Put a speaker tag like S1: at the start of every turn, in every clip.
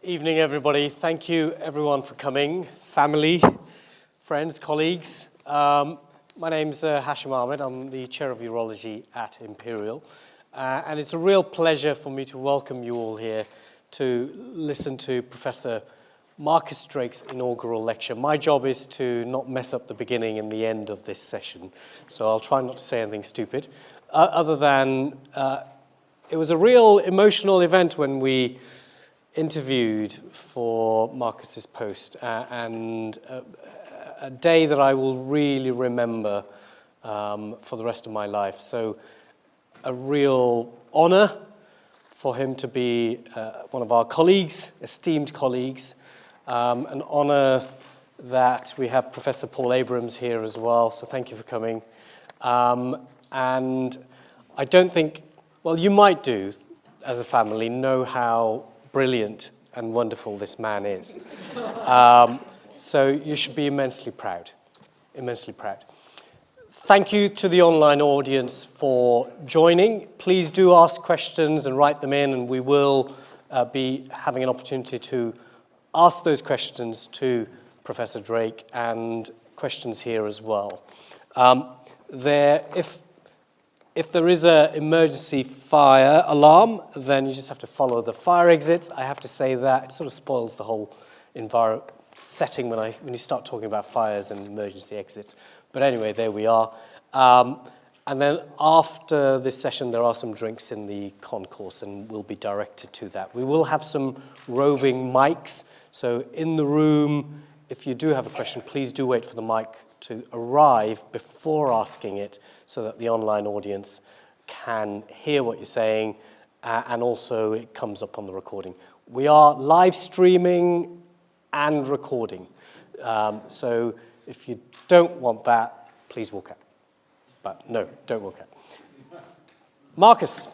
S1: Evening, everybody. Thank you, everyone, for coming. Family, friends, colleagues. My name's Hashim Ahmed. I'm the Chair of Urology at Imperial. And it's a real pleasure for me to welcome you all here to listen to Professor Marcus Drake's inaugural lecture. My job is to not mess up the beginning and the end of this session, so I'll try not to say anything stupid, other than it was a real emotional event when we interviewed for Marcus's post, and a day that I will really remember for the rest of my life. So a real honor for him to be one of our colleagues, esteemed colleagues. An honor that we have Professor Paul Abrams here as well, so thank you for coming. And I don't think, well, you might do, as a family, know how brilliant and wonderful this man is. So you should be immensely proud, immensely proud. Thank you to the online audience for joining. Please do ask questions and write them in, and we will be having an opportunity to ask those questions to Professor Drake and questions here as well. If there is an emergency fire alarm, then you just have to follow the fire exits. I have to say that it sort of spoils the whole setting when you start talking about fires and emergency exits. But anyway, there we are. And then after this session, there are some drinks in the concourse, and we'll be directed to that. We will have some roving mics. So in the room, if you do have a question, please do wait for the mic to arrive before asking it, so that the online audience can hear what you're saying, and also it comes up on the recording. We are live streaming and recording. So if you don't want that, please walk out. But no, don't walk out. Marcus.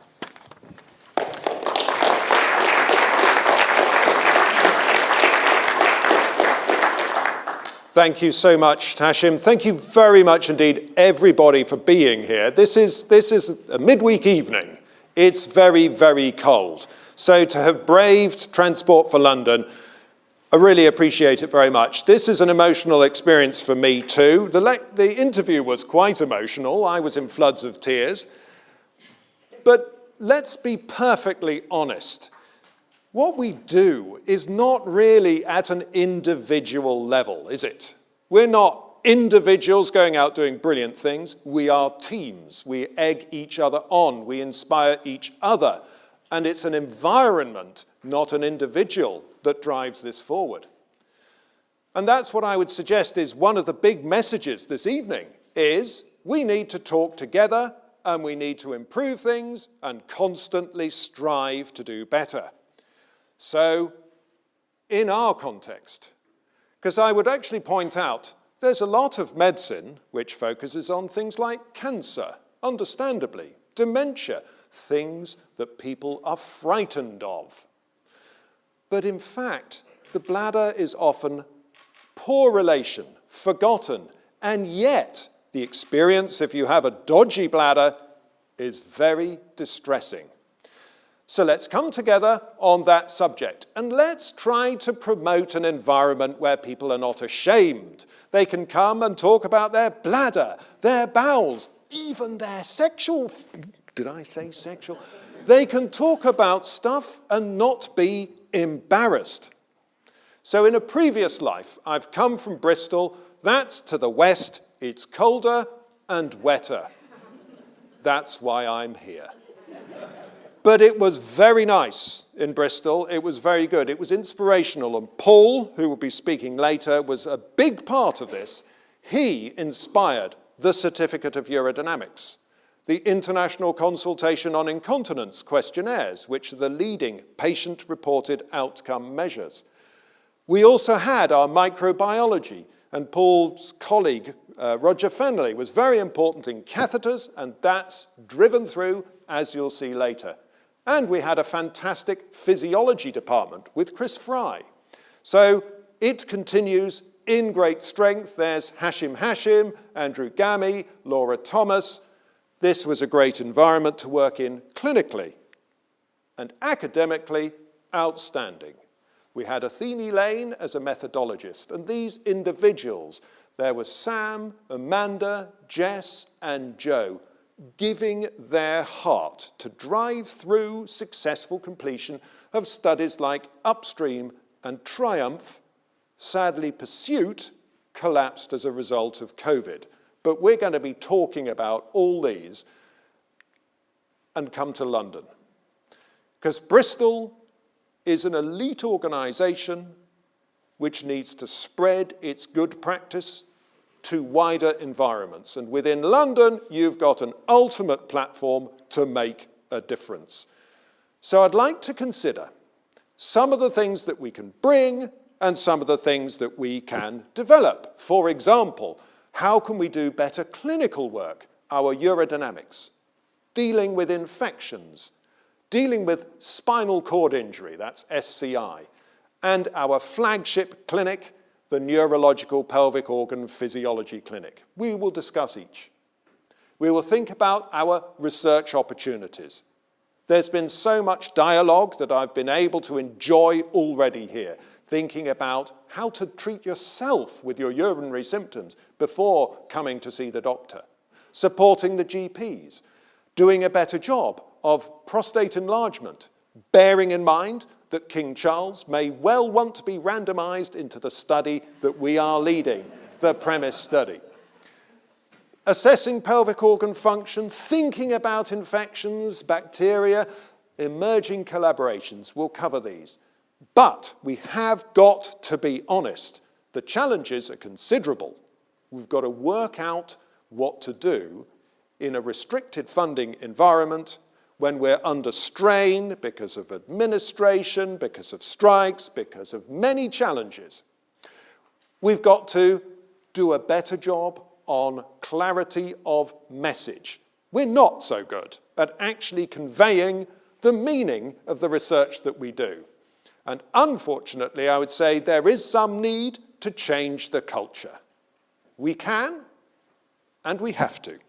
S2: Thank you so much, Hashim. Thank you very much indeed, everybody, for being here. This is a midweek evening. It's very, very cold. So to have braved Transport for London, I really appreciate it very much. This is an emotional experience for me too. The interview was quite emotional. I was in floods of tears. But let's be perfectly honest. What we do is not really at an individual level, is it? We're not individuals going out doing brilliant things. We are teams. We egg each other on. We inspire each other. And it's an environment, not an individual, that drives this forward. And that's what I would suggest is one of the big messages this evening, is we need to talk together, and we need to improve things and constantly strive to do better. So, in our context, because I would actually point out there's a lot of medicine which focuses on things like cancer, understandably, dementia, things that people are frightened of. But in fact, the bladder is often poor relation, forgotten, and yet the experience, if you have a dodgy bladder, is very distressing. So let's come together on that subject, and let's try to promote an environment where people are not ashamed. They can come and talk about their bladder, their bowels, even their sexual... Did I say sexual? They can talk about stuff and not be embarrassed. So in a previous life, I've come from Bristol. That's to the west. It's colder and wetter. That's why I'm here. But it was very nice in Bristol. It was very good. It was inspirational. And Paul, who will be speaking later, was a big part of this. He inspired the Certificate of Urodynamics, the International Consultation on Incontinence questionnaires, which are the leading patient-reported outcome measures. We also had our microbiology, and Paul's colleague, Roger Fenley, was very important in catheters, and that's driven through, as you'll see later. And we had a fantastic physiology department with Chris Fry. So it continues in great strength. There's Hashim, Andrew Gami, Laura Thomas. This was a great environment to work in clinically. And academically, outstanding. We had Athene Lane as a methodologist, and these individuals, there was Sam, Amanda, Jess, and Joe, giving their heart to drive through successful completion of studies like Upstream and Triumph. Sadly, Pursuit collapsed as a result of COVID. But we're going to be talking about all these and come to London. Because Bristol is an elite organisation which needs to spread its good practice to wider environments. And within London, you've got an ultimate platform to make a difference. So I'd like to consider some of the things that we can bring and some of the things that we can develop. For example, how can we do better clinical work, our urodynamics, dealing with infections, dealing with spinal cord injury, that's SCI, and our flagship clinic, the Neurological Pelvic Organ Physiology Clinic. We will discuss each. We will think about our research opportunities. There's been so much dialogue that I've been able to enjoy already here, thinking about how to treat yourself with your urinary symptoms before coming to see the doctor, supporting the GPs, doing a better job of prostate enlargement, bearing in mind that King Charles may well want to be randomized into the study that we are leading, the PREMIS study. Assessing pelvic organ function, thinking about infections, bacteria, emerging collaborations. We'll cover these. But we have got to be honest. The challenges are considerable. We've got to work out what to do in a restricted funding environment when we're under strain because of administration, because of strikes, because of many challenges. We've got to do a better job on clarity of message. We're not so good at actually conveying the meaning of the research that we do. And unfortunately, I would say there is some need to change the culture. We can, and we have to.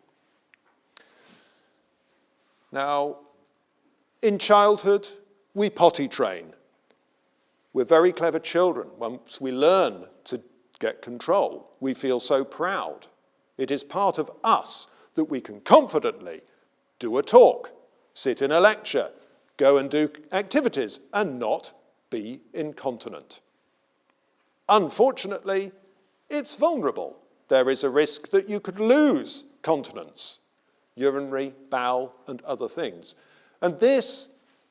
S2: Now, in childhood, we potty train. We're very clever children. Once we learn to get control, we feel so proud. It is part of us that we can confidently do a talk, sit in a lecture, go and do activities, and not be incontinent. Unfortunately, it's vulnerable. There is a risk that you could lose continence, urinary, bowel, and other things. And this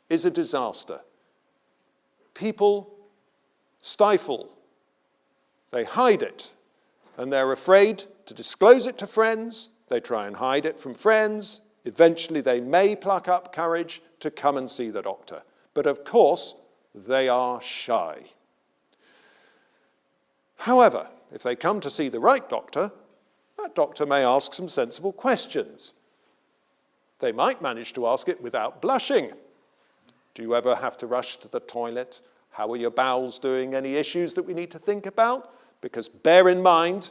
S2: is a disaster. People stifle, they hide it, and they're afraid to disclose it to friends. They try and hide it from friends. Eventually, they may pluck up courage to come and see the doctor. But of course, they are shy. However, if they come to see the right doctor, that doctor may ask some sensible questions. They might manage to ask it without blushing. Do you ever have to rush to the toilet? How are your bowels doing? Any issues that we need to think about? Because bear in mind,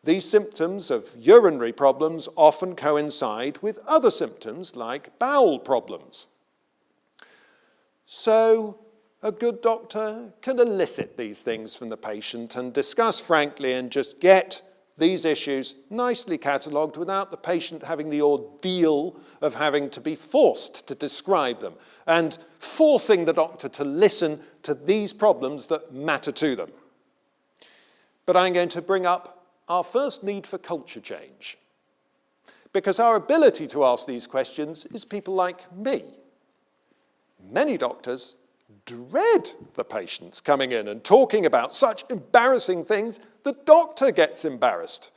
S2: these symptoms of urinary problems often coincide with other symptoms like bowel problems. So a good doctor can elicit these things from the patient and discuss frankly and just get these issues nicely catalogued without the patient having the ordeal of having to be forced to describe them and forcing the doctor to listen to these problems that matter to them. But I'm going to bring up our first need for culture change, because our ability to ask these questions is people like me. Many doctors dread the patients coming in and talking about such embarrassing things, the doctor gets embarrassed.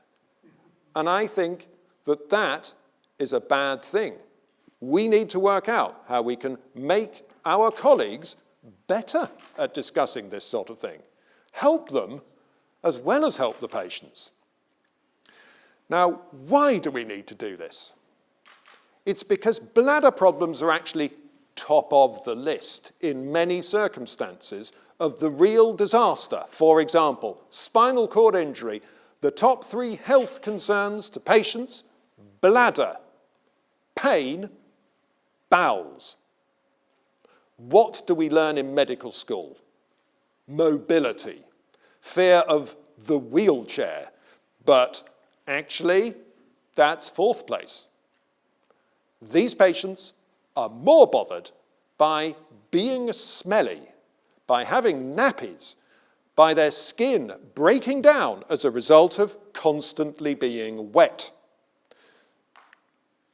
S2: And I think that that is a bad thing. We need to work out how we can make our colleagues better at discussing this sort of thing. Help them as well as help the patients. Now, why do we need to do this? It's because bladder problems are actually top of the list in many circumstances of the real disaster. For example, spinal cord injury, the top 3 health concerns to patients: bladder, pain, bowels. What do we learn in medical school? mobility, fear of the wheelchair. But actually, that's fourth place. These patients are more bothered by being smelly, by having nappies, by their skin breaking down as a result of constantly being wet.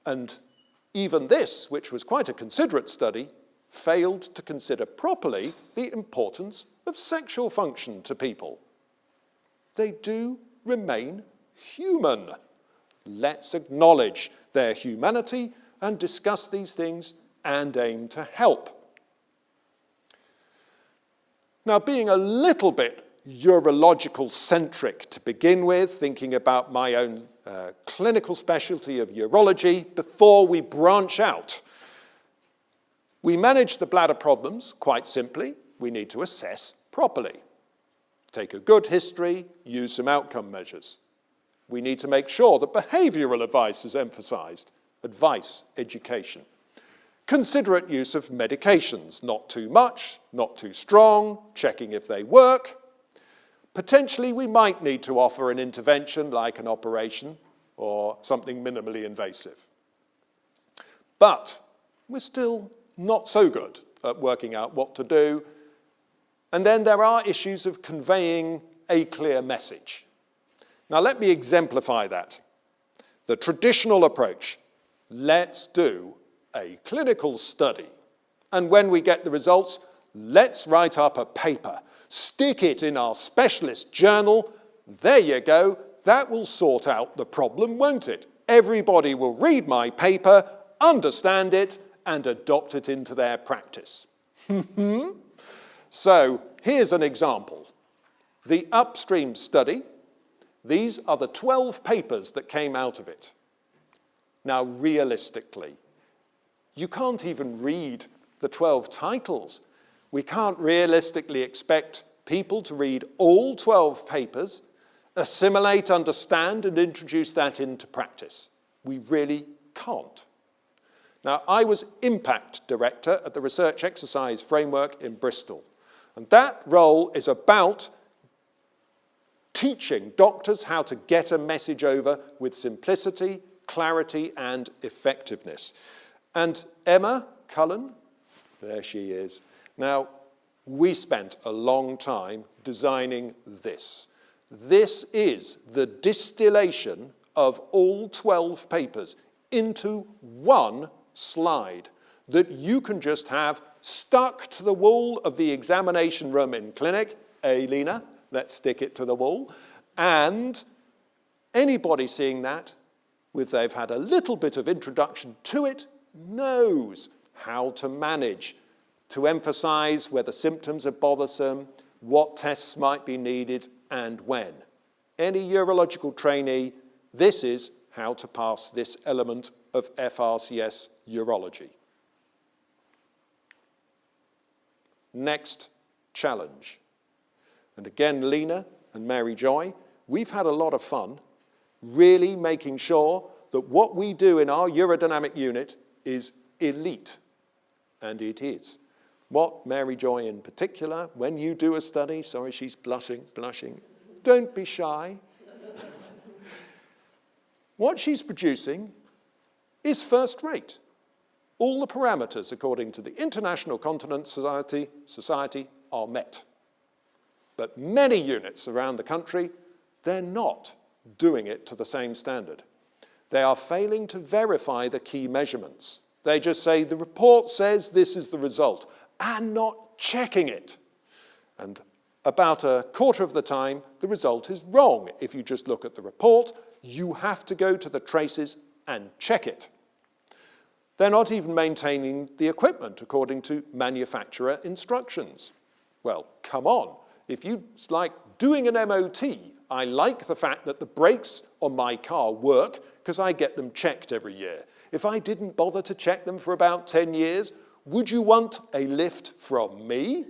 S2: And even this, which was quite a considerate study, failed to consider properly the importance of sexual function to people. They do remain human. Let's acknowledge their humanity and discuss these things and aim to help. Now, being a little bit urological-centric to begin with, thinking about my own clinical specialty of urology, before we branch out, we manage the bladder problems quite simply. We need to assess properly. Take a good history, use some outcome measures. We need to make sure that behavioral advice is emphasized. Advice, education. Considerate use of medications, not too much, not too strong, checking if they work. Potentially, we might need to offer an intervention like an operation or something minimally invasive. But we're still not so good at working out what to do. And then there are issues of conveying a clear message. Now, let me exemplify that. The traditional approach, let's do a clinical study. And when we get the results, let's write up a paper, stick it in our specialist journal. There you go. That will sort out the problem, won't it? Everybody will read my paper, understand it, and adopt it into their practice. So here's an example. The upstream study, these are the 12 papers that came out of it. Now, realistically, you can't even read the 12 titles. We can't realistically expect people to read all 12 papers, assimilate, understand, and introduce that into practice. We really can't. Now, I was Impact Director at the Research Exercise Framework in Bristol, and that role is about teaching doctors how to get a message over with simplicity, clarity, and effectiveness. And Emma Cullen, there she is. Now, we spent a long time designing this. This is the distillation of all 12 papers into one slide that you can just have stuck to the wall of the examination room in clinic. Hey, Lena, let's stick it to the wall. And anybody seeing that, if they've had a little bit of introduction to it, knows how to manage, to emphasize whether symptoms are bothersome, what tests might be needed, and when. Any urological trainee, this is how to pass this element of FRCS urology. Next challenge. And again, Lena and Mary Joy, we've had a lot of fun really making sure that what we do in our urodynamic unit is elite. And it is. What Mary Joy in particular, when you do a study, sorry, she's blushing, don't be shy. What she's producing is first rate. All the parameters, according to the International Continence Society, are met. But many units around the country, they're not doing it to the same standard. They are failing to verify the key measurements. They just say, the report says this is the result, and not checking it. And about a quarter of the time, the result is wrong. If you just look at the report, you have to go to the traces and check it. They're not even maintaining the equipment according to manufacturer instructions. Well, come on. If you like doing an MOT, I like the fact that the brakes on my car work because I get them checked every year. If I didn't bother to check them for about 10 years, would you want a lift from me?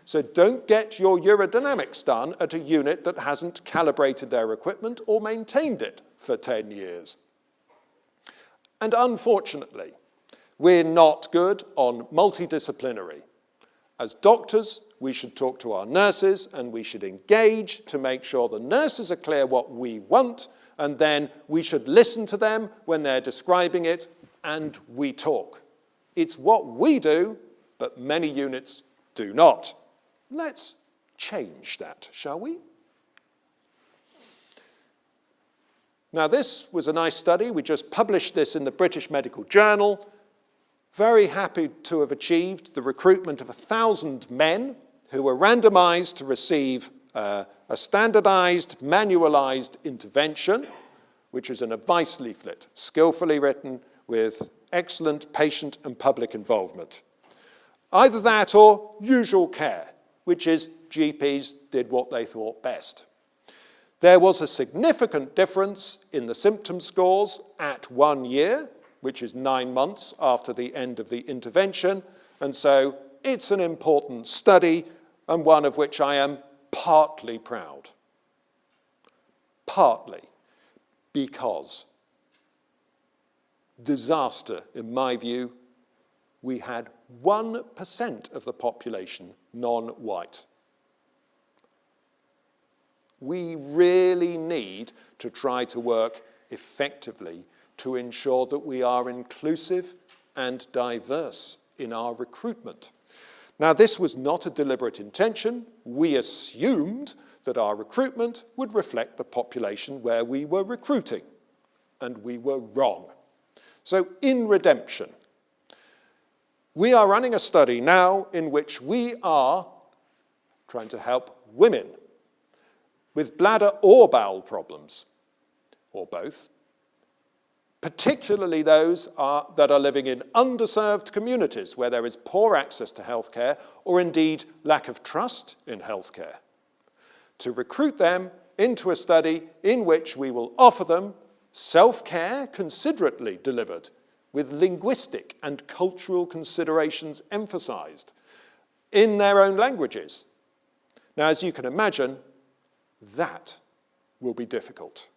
S2: So don't get your urodynamics done at a unit that hasn't calibrated their equipment or maintained it for 10 years. And unfortunately, we're not good on multidisciplinary. As doctors, we should talk to our nurses and we should engage to make sure the nurses are clear what we want, and then we should listen to them when they're describing it, and we talk. It's what we do, but many units do not. Let's change that, shall we? Now, this was a nice study. We just published this in the British Medical Journal. Very happy to have achieved the recruitment of 1,000 men who were randomized to receive a standardized, manualized intervention, which is an advice leaflet, skillfully written with excellent patient and public involvement. Either that or usual care, which is GPs did what they thought best. There was a significant difference in the symptom scores at 1 year, which is 9 months after the end of the intervention, and so it's an important study and one of which I am partly proud. Partly because disaster, in my view, we had 1% of the population non-white. We really need to try to work effectively to ensure that we are inclusive and diverse in our recruitment. Now, this was not a deliberate intention. We assumed that our recruitment would reflect the population where we were recruiting, and we were wrong. So, in redemption, we are running a study now in which we are trying to help women with bladder or bowel problems, or both, particularly those that are living in underserved communities where there is poor access to healthcare or indeed lack of trust in healthcare, to recruit them into a study in which we will offer them self-care considerately delivered with linguistic and cultural considerations emphasized in their own languages. Now, as you can imagine, that will be difficult.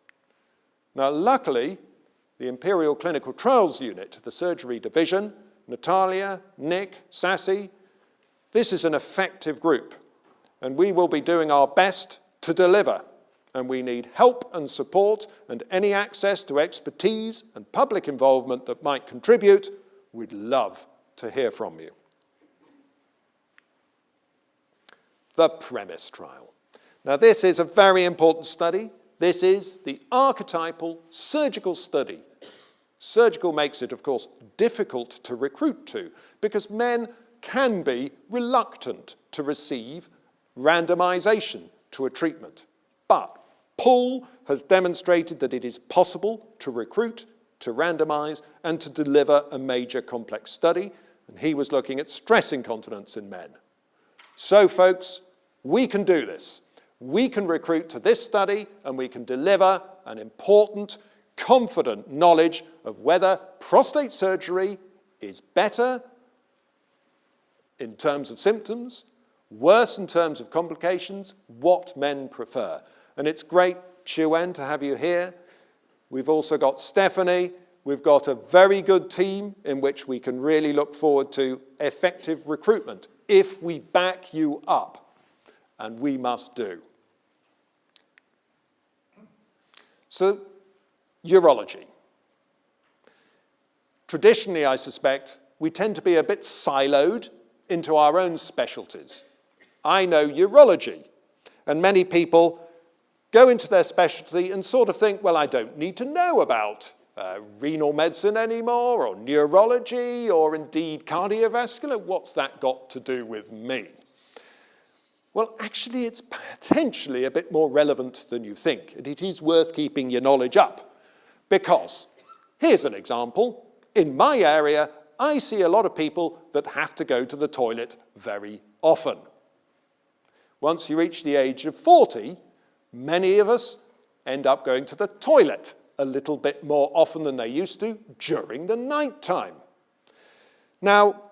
S2: Now, luckily, the Imperial Clinical Trials Unit, the surgery division, Natalia, Nick, Sassy, this is an effective group, and we will be doing our best to deliver. And we need help and support, and any access to expertise and public involvement that might contribute, we'd love to hear from you. The premise trial. Now, this is a very important study. This is the archetypal surgical study. Surgical makes it, of course, difficult to recruit to, because men can be reluctant to receive randomization to a treatment. But Paul has demonstrated that it is possible to recruit, to randomize, and to deliver a major complex study, and he was looking at stress incontinence in men. So, folks, we can do this. We can recruit to this study, and we can deliver an important, confident knowledge of whether prostate surgery is better in terms of symptoms, worse in terms of complications, what men prefer. And it's great, Xiwen, to have you here. We've also got Stephanie. We've got a very good team in which we can really look forward to effective recruitment if we back you up, and we must do. So, urology. Traditionally, I suspect, we tend to be a bit siloed into our own specialties. I know urology, and many people go into their specialty and sort of think, well, I don't need to know about renal medicine anymore, or neurology, or indeed cardiovascular. What's that got to do with me? Well, actually, it's potentially a bit more relevant than you think, and it is worth keeping your knowledge up. Because, here's an example. In my area, I see a lot of people that have to go to the toilet very often. Once you reach the age of 40, many of us end up going to the toilet a little bit more often than they used to during the night time. Now,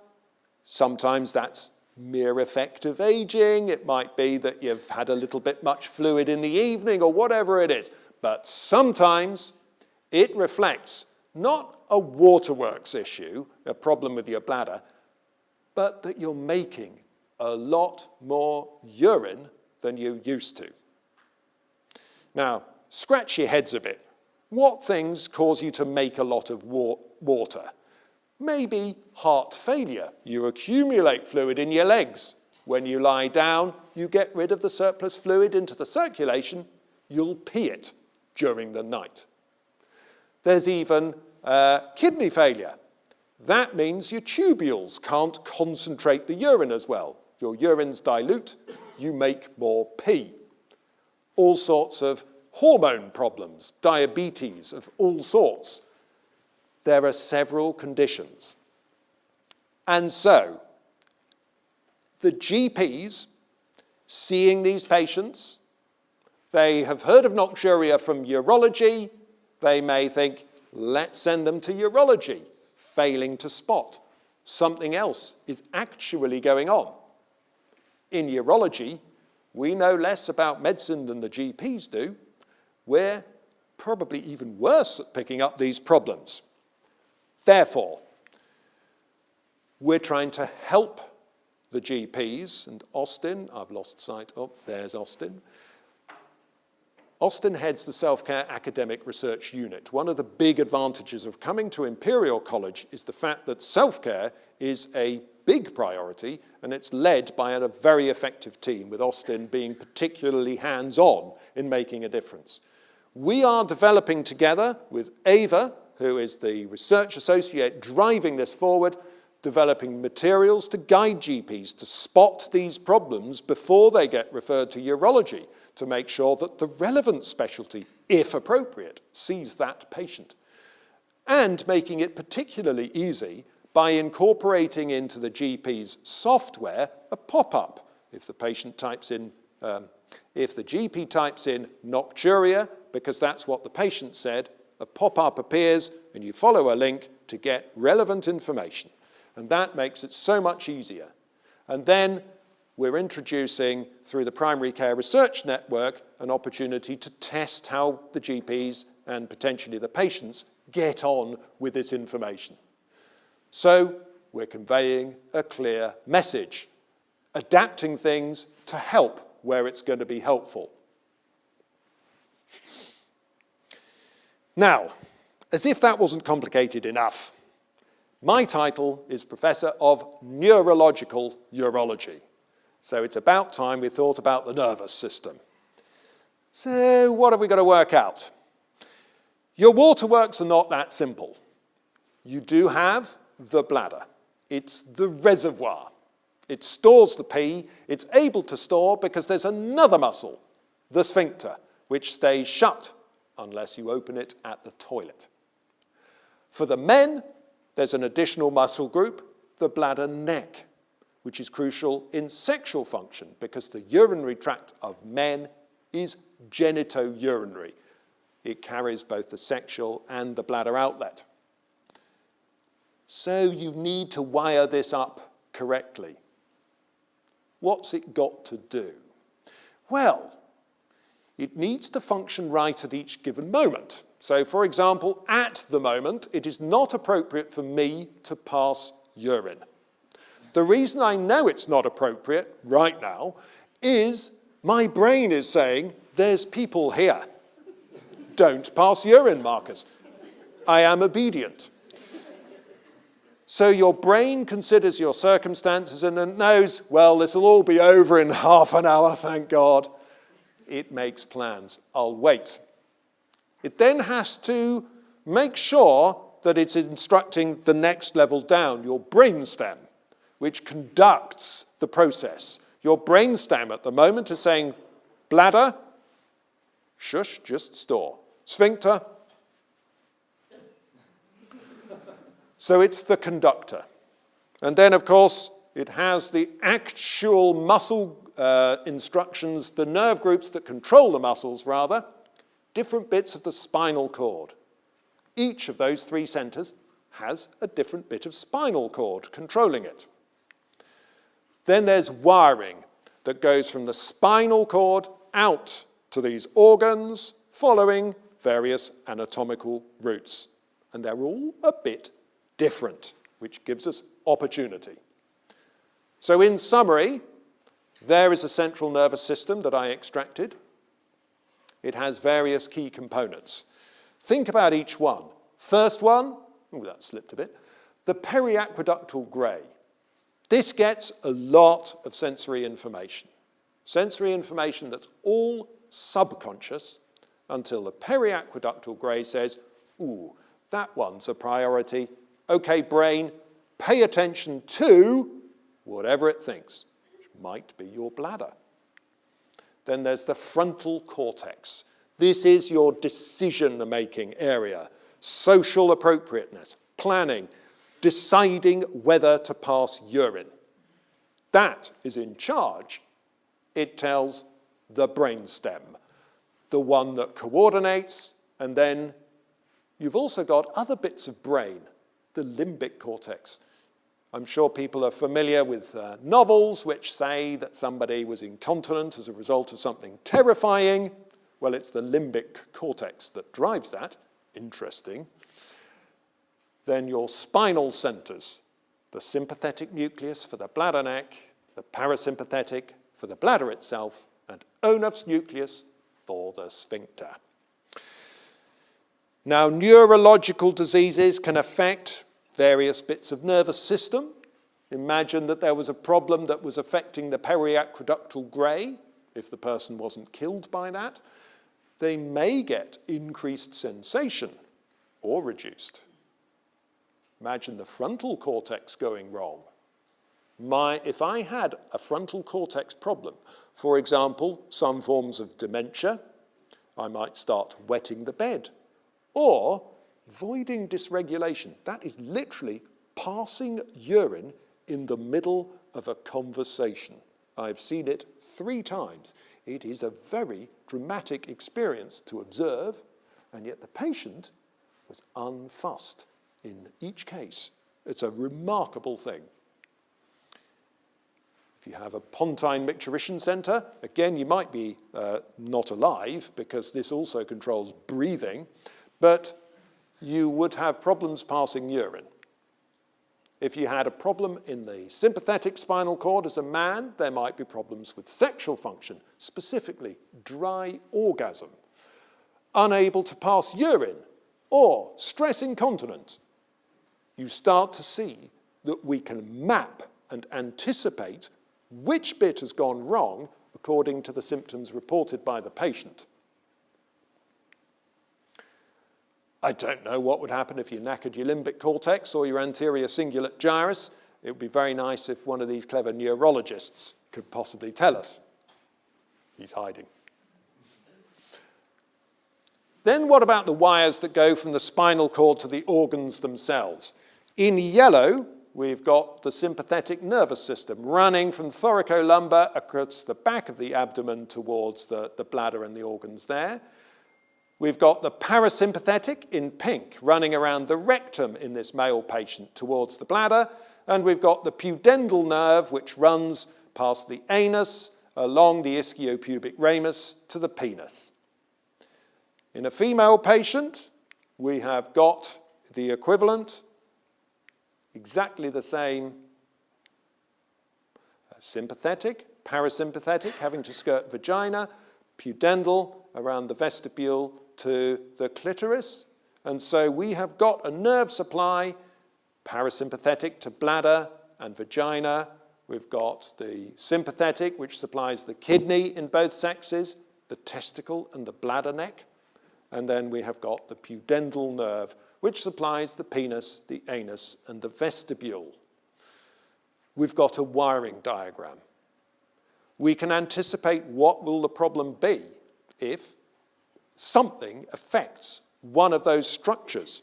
S2: sometimes that's mere effect of aging. It might be that you've had a little bit much fluid in the evening or whatever it is. But sometimes it reflects not a waterworks issue, a problem with your bladder, but that you're making a lot more urine than you used to. Now, scratch your heads a bit. What things cause you to make a lot of water? Maybe heart failure. You accumulate fluid in your legs. When you lie down, you get rid of the surplus fluid into the circulation. You'll pee it during the night. There's even kidney failure. That means your tubules can't concentrate the urine as well. Your urine's dilute, you make more pee. All sorts of hormone problems, diabetes of all sorts. There are several conditions. And so, the GPs seeing these patients, they have heard of nocturia from urology, they may think, let's send them to urology, failing to spot. Something else is actually going on. In urology, we know less about medicine than the GPs do. We're probably even worse at picking up these problems. Therefore, we're trying to help the GPs, and Austin, I've lost sight, oh, there's Austin. Austin heads the Self-Care Academic Research Unit. One of the big advantages of coming to Imperial College is the fact that self-care is a big priority, and it's led by a very effective team, with Austin being particularly hands-on in making a difference. We are developing together with Ava, who is the research associate driving this forward, developing materials to guide GPs to spot these problems before they get referred to urology, to make sure that the relevant specialty, if appropriate, sees that patient. And making it particularly easy by incorporating into the GP's software a pop-up. If the patient types in, if the GP types in nocturia, because that's what the patient said, a pop-up appears and you follow a link to get relevant information. And that makes it so much easier. And then we're introducing, through the Primary Care Research Network, an opportunity to test how the GPs and potentially the patients get on with this information. So we're conveying a clear message, adapting things to help where it's going to be helpful. Now, as if that wasn't complicated enough, my title is Professor of Neurological Urology. So it's about time we thought about the nervous system. So what have we got to work out? Your waterworks are not that simple. You do have the bladder. It's the reservoir. It stores the pee. It's able to store because there's another muscle, the sphincter, which stays shut unless you open it at the toilet. For the men, there's an additional muscle group, the bladder neck, which is crucial in sexual function because the urinary tract of men is genitourinary. It carries both the sexual and the bladder outlet. So you need to wire this up correctly. What's it got to do? Well, it needs to function right at each given moment. So, for example, at the moment, it is not appropriate for me to pass urine. The reason I know it's not appropriate right now is my brain is saying, there's people here. Don't pass urine, Marcus. I am obedient. So your brain considers your circumstances and it knows, well, this will all be over in half an hour, thank God. It makes plans. I'll wait. It then has to make sure that it's instructing the next level down, your brainstem, which conducts the process. Your brainstem at the moment is saying, bladder, shush, just store. Sphincter. So it's the conductor. And then, of course, it has the actual muscle instructions, the nerve groups that control the muscles, rather, different bits of the spinal cord. Each of those three centers has a different bit of spinal cord controlling it. Then there's wiring that goes from the spinal cord out to these organs, following various anatomical routes. And they're all a bit different, which gives us opportunity. So in summary, There is a central nervous system that I extracted. It has various key components. Think about each one. First one, oh, that slipped a bit, the periaqueductal grey. This gets a lot of sensory information. Sensory information that's all subconscious until the periaqueductal grey says, ooh, that one's a priority. Okay, brain, pay attention to whatever it thinks, which might be your bladder. Then there's the frontal cortex. This is your decision-making area, social appropriateness, planning, deciding whether to pass urine. That is in charge. It tells the brainstem, the one that coordinates, and then you've also got other bits of brain, the limbic cortex. I'm sure people are familiar with novels which say that somebody was incontinent as a result of something terrifying. Well, it's the limbic cortex that drives that. Interesting. Then your spinal centers, the sympathetic nucleus for the bladder neck, the parasympathetic for the bladder itself, and Onuf's nucleus for the sphincter. Now, neurological diseases can affect various bits of nervous system. Imagine that there was a problem that was affecting the periaqueductal grey, if the person wasn't killed by that. They may get increased sensation or reduced. Imagine the frontal cortex going wrong. If I had a frontal cortex problem, for example, some forms of dementia, I might start wetting the bed, or voiding dysregulation. That is literally passing urine in the middle of a conversation. I've seen it 3 times. It is a very dramatic experience to observe, and yet the patient was unfussed in each case. It's a remarkable thing. If you have a pontine micturition center, again, you might be not alive because this also controls breathing, but you would have problems passing urine. If you had a problem in the sympathetic spinal cord as a man, there might be problems with sexual function, specifically dry orgasm, unable to pass urine, or stress incontinent. You start to see that we can map and anticipate which bit has gone wrong according to the symptoms reported by the patient. I don't know what would happen if you knackered your limbic cortex or your anterior cingulate gyrus. It would be very nice if one of these clever neurologists could possibly tell us. He's hiding. Then what about the wires that go from the spinal cord to the organs themselves? In yellow, we've got the sympathetic nervous system running from thoracolumbar across the back of the abdomen towards the bladder and the organs there. We've got the parasympathetic in pink running around the rectum in this male patient towards the bladder. And we've got the pudendal nerve, which runs past the anus, along the ischiopubic ramus to the penis. In a female patient, we have got the equivalent, exactly the same, sympathetic, parasympathetic, having to skirt vagina, pudendal around the vestibule to the clitoris. And so we have got a nerve supply, parasympathetic to bladder and vagina. We've got the sympathetic, which supplies the kidney in both sexes, the testicle and the bladder neck. And then we have got the pudendal nerve, which supplies the penis, the anus, and the vestibule. We've got a wiring diagram. We can anticipate what will the problem be if something affects one of those structures.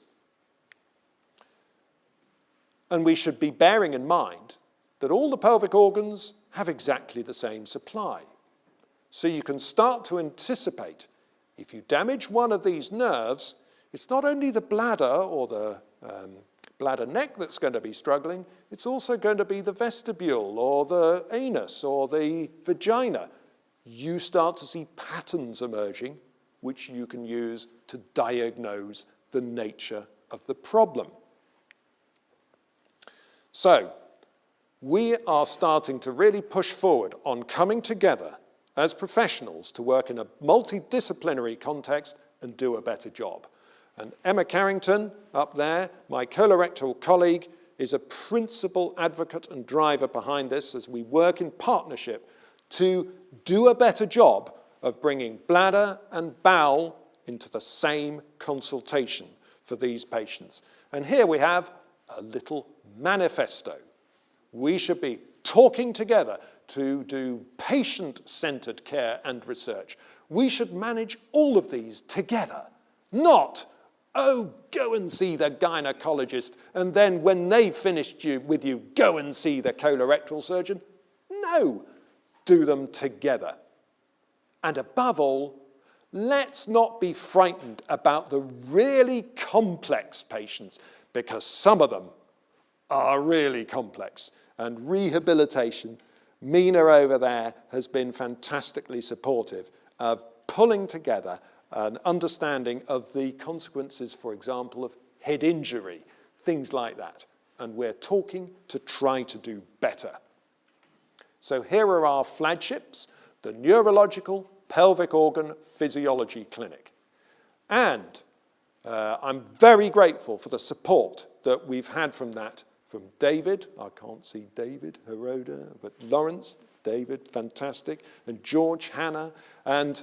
S2: And we should be bearing in mind that all the pelvic organs have exactly the same supply. So you can start to anticipate, if you damage one of these nerves, it's not only the bladder or the bladder neck that's going to be struggling, it's also going to be the vestibule or the anus or the vagina. You start to see patterns emerging which you can use to diagnose the nature of the problem. So, we are starting to really push forward on coming together as professionals to work in a multidisciplinary context and do a better job. And Emma Carrington, up there, my colorectal colleague, is a principal advocate and driver behind this as we work in partnership to do a better job of bringing bladder and bowel into the same consultation for these patients. And here we have a little manifesto. We should be talking together to do patient-centered care and research. We should manage all of these together, not, oh, go and see the gynecologist, and then when they've finished with you, go and see the colorectal surgeon. No, do them together. And above all, let's not be frightened about the really complex patients, because some of them are really complex. And rehabilitation, Mina over there has been fantastically supportive of pulling together an understanding of the consequences, for example, of head injury, things like that. And we're talking to try to do better. So here are our flagships, the Neurological Pelvic Organ Physiology Clinic. And I'm very grateful for the support that we've had from that, from David, I can't see David, Heroda, but Lawrence, David, fantastic, and George, Hannah, and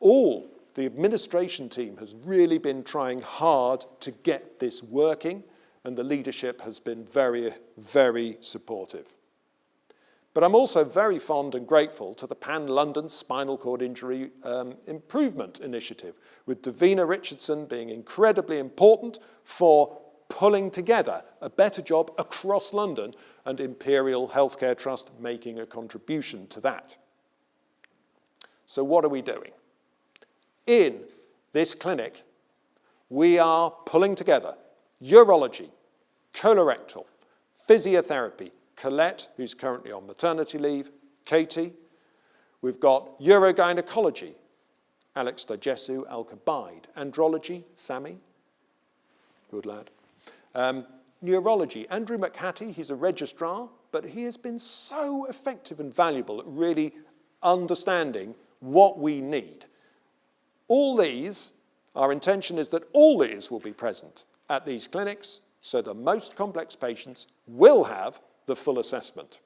S2: all the administration team has really been trying hard to get this working, and the leadership has been very, very supportive. But I'm also very fond and grateful to the Pan-London Spinal Cord Injury Improvement Initiative, with Davina Richardson being incredibly important for pulling together a better job across London, and Imperial Healthcare Trust making a contribution to that. So what are we doing? In this clinic, we are pulling together urology, colorectal, physiotherapy, Colette, who's currently on maternity leave, Katie. We've got urogynecology, Alex Digesu, Al-Kabaid, andrology, Sammy, good lad. Neurology, Andrew McHattie, he's a registrar, but he has been so effective and valuable at really understanding what we need. All these, our intention is that all these will be present at these clinics, so the most complex patients will have the full assessment.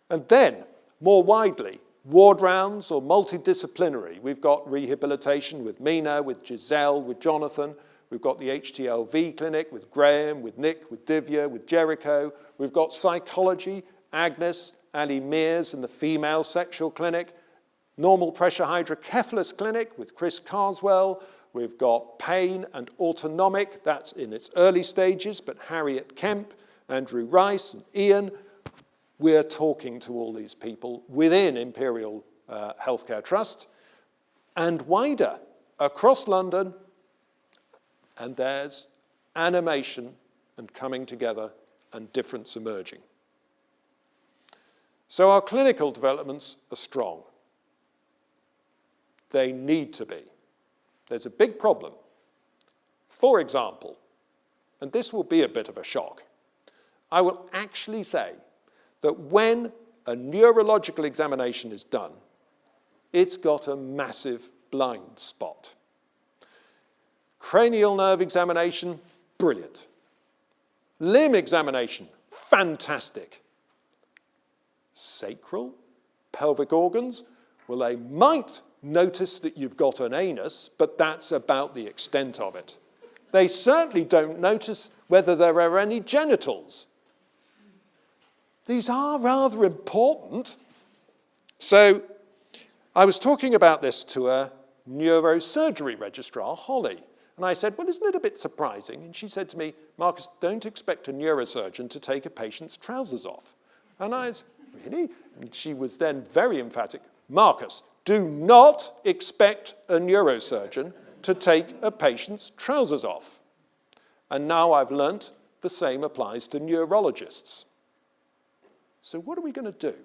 S2: And then, more widely, ward rounds or multidisciplinary. We've got rehabilitation with Mina, with Giselle, with Jonathan. We've got the HTLV clinic with Graham, with Nick, with Divya, with Jericho. We've got psychology, Agnes, Ali Mears in the female sexual clinic. Normal pressure hydrocephalus clinic with Chris Carswell. We've got pain and autonomic, that's in its early stages, but Harriet Kemp, Andrew Rice, and Ian. We're talking to all these people within Imperial Healthcare Trust and wider across London. And there's animation and coming together and difference emerging. So our clinical developments are strong. They need to be. There's a big problem. For example, and this will be a bit of a shock, I will actually say that when a neurological examination is done, it's got a massive blind spot. Cranial nerve examination, brilliant. Limb examination, fantastic. Sacral, pelvic organs, well, they might notice that you've got an anus, but that's about the extent of it. They certainly don't notice whether there are any genitals. These are rather important. So I was talking about this to a neurosurgery registrar, Holly, and I said, well, isn't it a bit surprising? And she said to me, Marcus, don't expect a neurosurgeon to take a patient's trousers off. And I said, really? And she was then very emphatic, Marcus, do not expect a neurosurgeon to take a patient's trousers off. And now I've learnt the same applies to neurologists. So what are we going to do?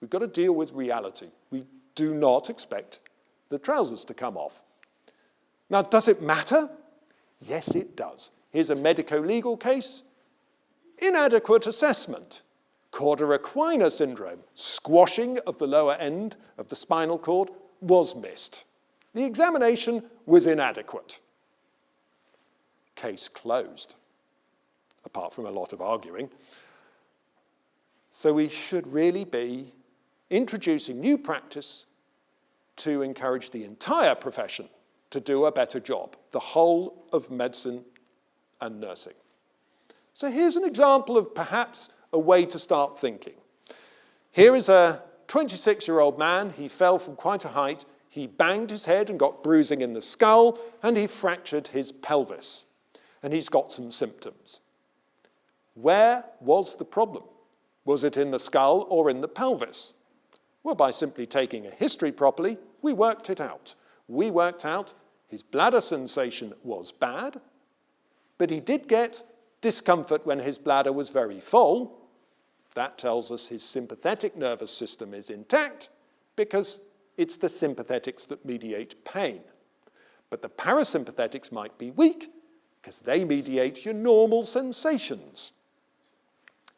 S2: We've got to deal with reality. We do not expect the trousers to come off. Now, does it matter? Yes, it does. Here's a medico-legal case. inadequate assessment. Cauda equina syndrome, squashing of the lower end of the spinal cord, was missed. The examination was inadequate. Case closed, apart from a lot of arguing. So we should really be introducing new practice to encourage the entire profession to do a better job, the whole of medicine and nursing. So here's an example of perhaps a way to start thinking. Here is a 26-year-old man. He fell from quite a height. He banged his head and got bruising in the skull, and he fractured his pelvis. And he's got some symptoms. Where was the problem? Was it in the skull or in the pelvis? Well, by simply taking a history properly, we worked it out. We worked out his bladder sensation was bad, but he did get discomfort when his bladder was very full. That tells us his sympathetic nervous system is intact because it's the sympathetics that mediate pain. But the parasympathetics might be weak because they mediate your normal sensations.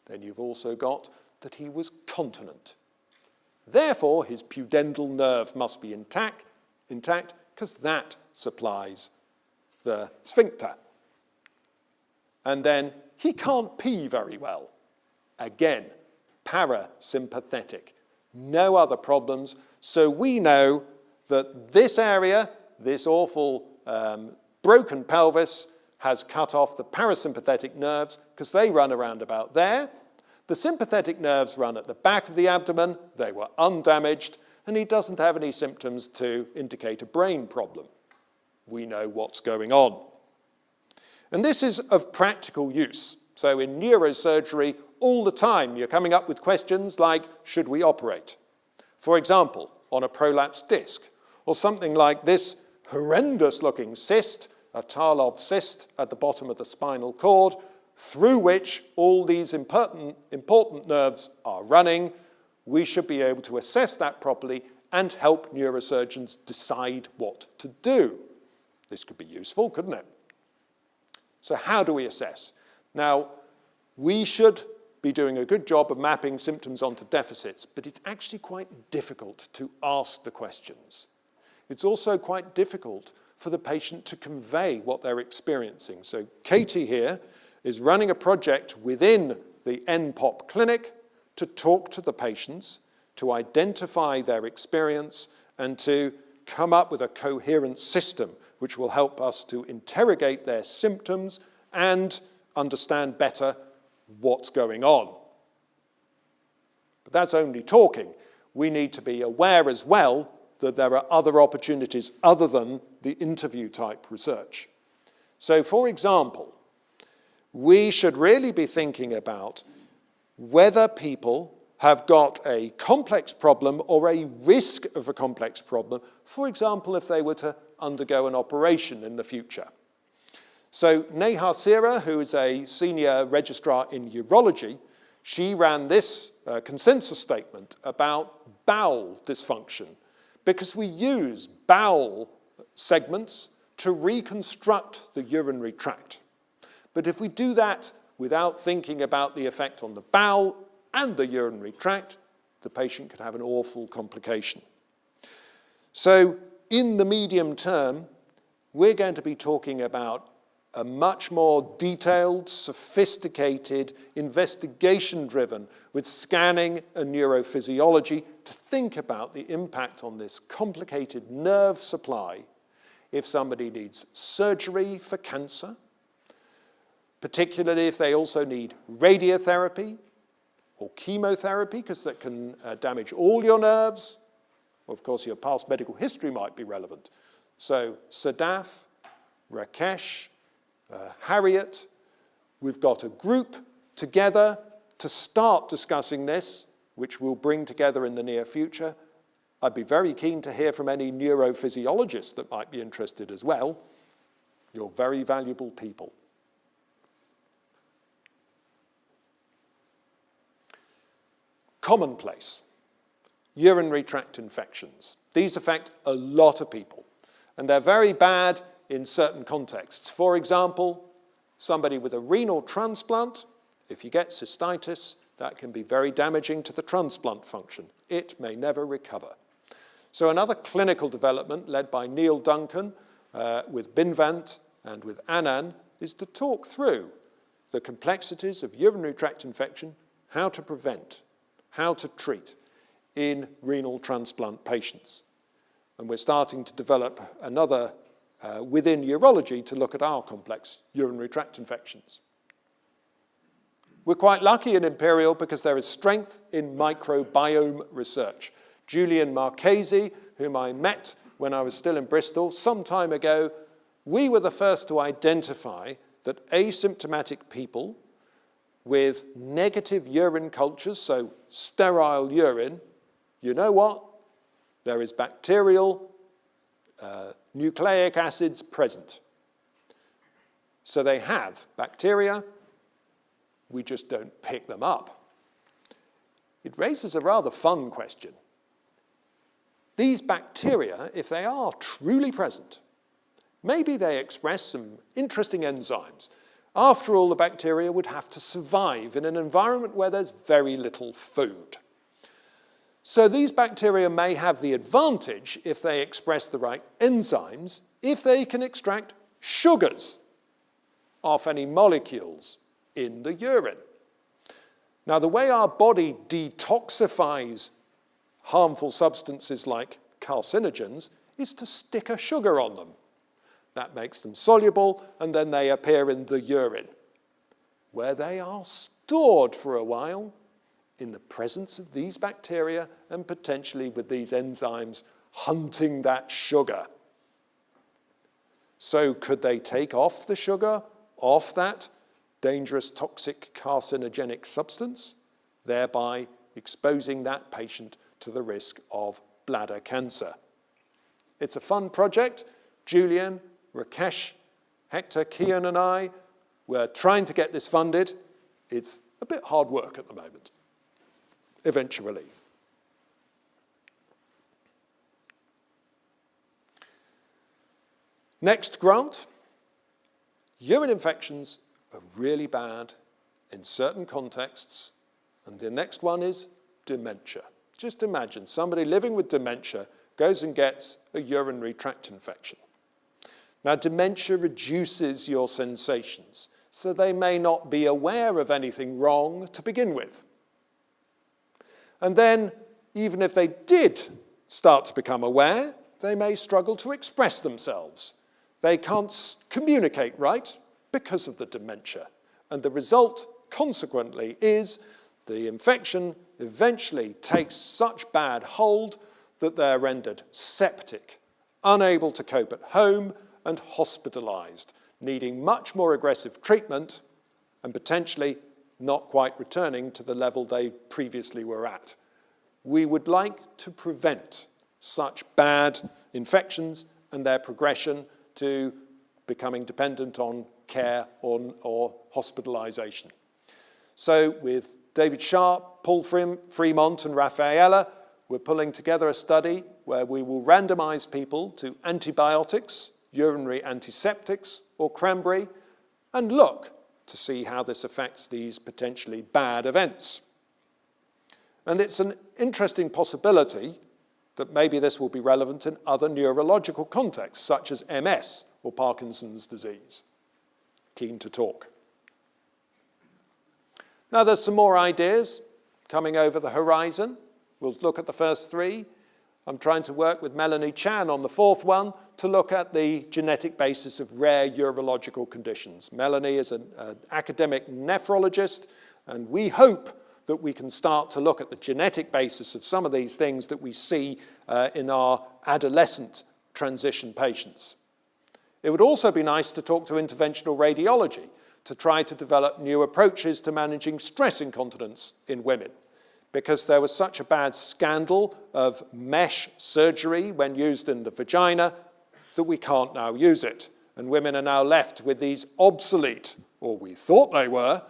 S2: Then you've also got that he was continent. Therefore, his pudendal nerve must be intact because that supplies the sphincter. And then he can't pee very well. Again, parasympathetic. No other problems. So we know that this area, this awful broken pelvis, has cut off the parasympathetic nerves because they run around about there. The sympathetic nerves run at the back of the abdomen. They were undamaged, and he doesn't have any symptoms to indicate a brain problem. We know what's going on. And this is of practical use. So in neurosurgery, all the time, you're coming up with questions like, should we operate? For example, on a prolapsed disc, or something like this horrendous-looking cyst, a Tarlov cyst at the bottom of the spinal cord, through which all these important nerves are running. We should be able to assess that properly and help neurosurgeons decide what to do. This could be useful, couldn't it? So how do we assess? Now, we should be doing a good job of mapping symptoms onto deficits, but it's actually quite difficult to ask the questions. It's also quite difficult for the patient to convey what they're experiencing. So Katie here is running a project within the NPOP clinic to talk to the patients, to identify their experience, and to come up with a coherent system which will help us to interrogate their symptoms and understand better what's going on. But that's only talking. We need to be aware as well that there are other opportunities other than the interview type research. So for example, we should really be thinking about whether people have got a complex problem or a risk of a complex problem, for example, if they were to undergo an operation in the future. So Neha Sira, who is a senior registrar in urology, she ran this consensus statement about bowel dysfunction because we use bowel segments to reconstruct the urinary tract. But if we do that without thinking about the effect on the bowel and the urinary tract, the patient could have an awful complication. So in the medium term, we're going to be talking about a much more detailed, sophisticated, investigation-driven, with scanning and neurophysiology, to think about the impact on this complicated nerve supply if somebody needs surgery for cancer, particularly if they also need radiotherapy or chemotherapy, because that can damage all your nerves. Well, of course, your past medical history might be relevant. So Sadaf, Rakesh, Harriet, we've got a group together to start discussing this, which we'll bring together in the near future. I'd be very keen to hear from any neurophysiologists that might be interested as well. You're very valuable people. Commonplace, urinary tract infections. These affect a lot of people, and they're very bad in certain contexts. For example, somebody with a renal transplant If you get cystitis, that can be very damaging to the transplant function. It may never recover. So another clinical development led by Neil Duncan with Binvant and with Anand is to talk through the complexities of urinary tract infection, how to prevent, how to treat in renal transplant patients. And we're starting to develop another within urology to look at our complex urinary tract infections. We're quite lucky in Imperial because there is strength in microbiome research. Julian Marchesi, whom I met when I was still in Bristol some time ago, we were the first to identify that asymptomatic people with negative urine cultures, so sterile urine, you know what? There is bacterial nucleic acids present. So they have bacteria, we just don't pick them up. It raises a rather fun question. These bacteria, if they are truly present, maybe they express some interesting enzymes. After all, the bacteria would have to survive in an environment where there's very little food. So these bacteria may have the advantage, if they express the right enzymes, if they can extract sugars off any molecules in the urine. Now, the way our body detoxifies harmful substances like carcinogens is to stick a sugar on them. That makes them soluble, and then they appear in the urine, where they are stored for a while in the presence of these bacteria and potentially with these enzymes hunting that sugar. So could they take off the sugar, off that dangerous toxic carcinogenic substance, thereby exposing that patient to the risk of bladder cancer? It's a fun project. Julian, Rakesh, Hector, Kian and I were trying to get this funded. It's a bit hard work at the moment. Eventually. Next grant. Urine infections are really bad in certain contexts, and the next one is dementia. Just imagine somebody living with dementia goes and gets a urinary tract infection. Now, dementia reduces your sensations, so they may not be aware of anything wrong to begin with. And then, even if they did start to become aware, they may struggle to express themselves. They can't communicate right because of the dementia. And the result, consequently, is the infection eventually takes such bad hold that they're rendered septic, unable to cope at home, and hospitalized, needing much more aggressive treatment and potentially not quite returning to the level they previously were at. We would like to prevent such bad infections and their progression to becoming dependent on care or hospitalization. So with David Sharp, Paul Fremont and Rafaela, we're pulling together a study where we will randomize people to antibiotics, urinary antiseptics or cranberry, and look to see how this affects these potentially bad events. And it's an interesting possibility that maybe this will be relevant in other neurological contexts, such as MS or Parkinson's disease. Keen to talk. Now there's some more ideas coming over the horizon. We'll look at the first three. I'm trying to work with Melanie Chan on the fourth one to look at the genetic basis of rare urological conditions. Melanie is an academic nephrologist, and we hope that we can start to look at the genetic basis of some of these things that we see in our adolescent transition patients. It would also be nice to talk to interventional radiology to try to develop new approaches to managing stress incontinence in women, because there was such a bad scandal of mesh surgery when used in the vagina that we can't now use it. And women are now left with these obsolete, or we thought they were,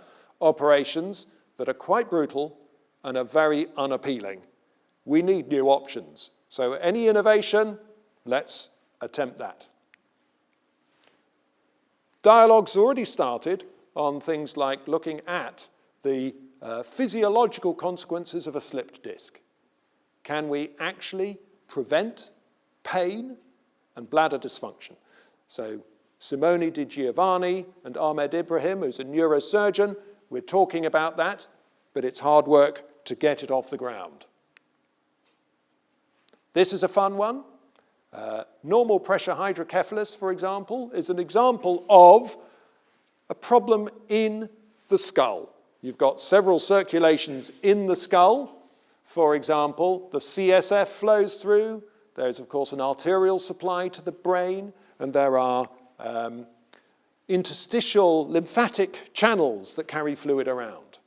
S2: operations that are quite brutal and are very unappealing. We need new options. So any innovation, let's attempt that. Dialogue's already started on things like looking at the physiological consequences of a slipped disc. Can we actually prevent pain and bladder dysfunction? So Simone Di Giovanni and Ahmed Ibrahim, who's a neurosurgeon, we're talking about that, but it's hard work to get it off the ground. This is a fun one. Normal pressure hydrocephalus, for example, is an example of a problem in the skull. You've got several circulations in the skull. For example, the CSF flows through. There's, of course, an arterial supply to the brain, and there are interstitial lymphatic channels that carry fluid around.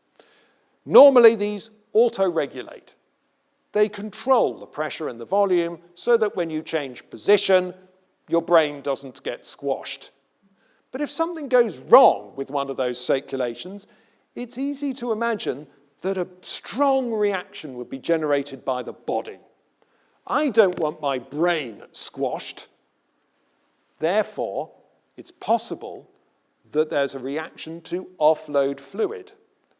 S2: Normally, these auto-regulate. They control the pressure and the volume so that when you change position, your brain doesn't get squashed. But if something goes wrong with one of those circulations, it's easy to imagine that a strong reaction would be generated by the body. I don't want my brain squashed. Therefore, it's possible that there's a reaction to offload fluid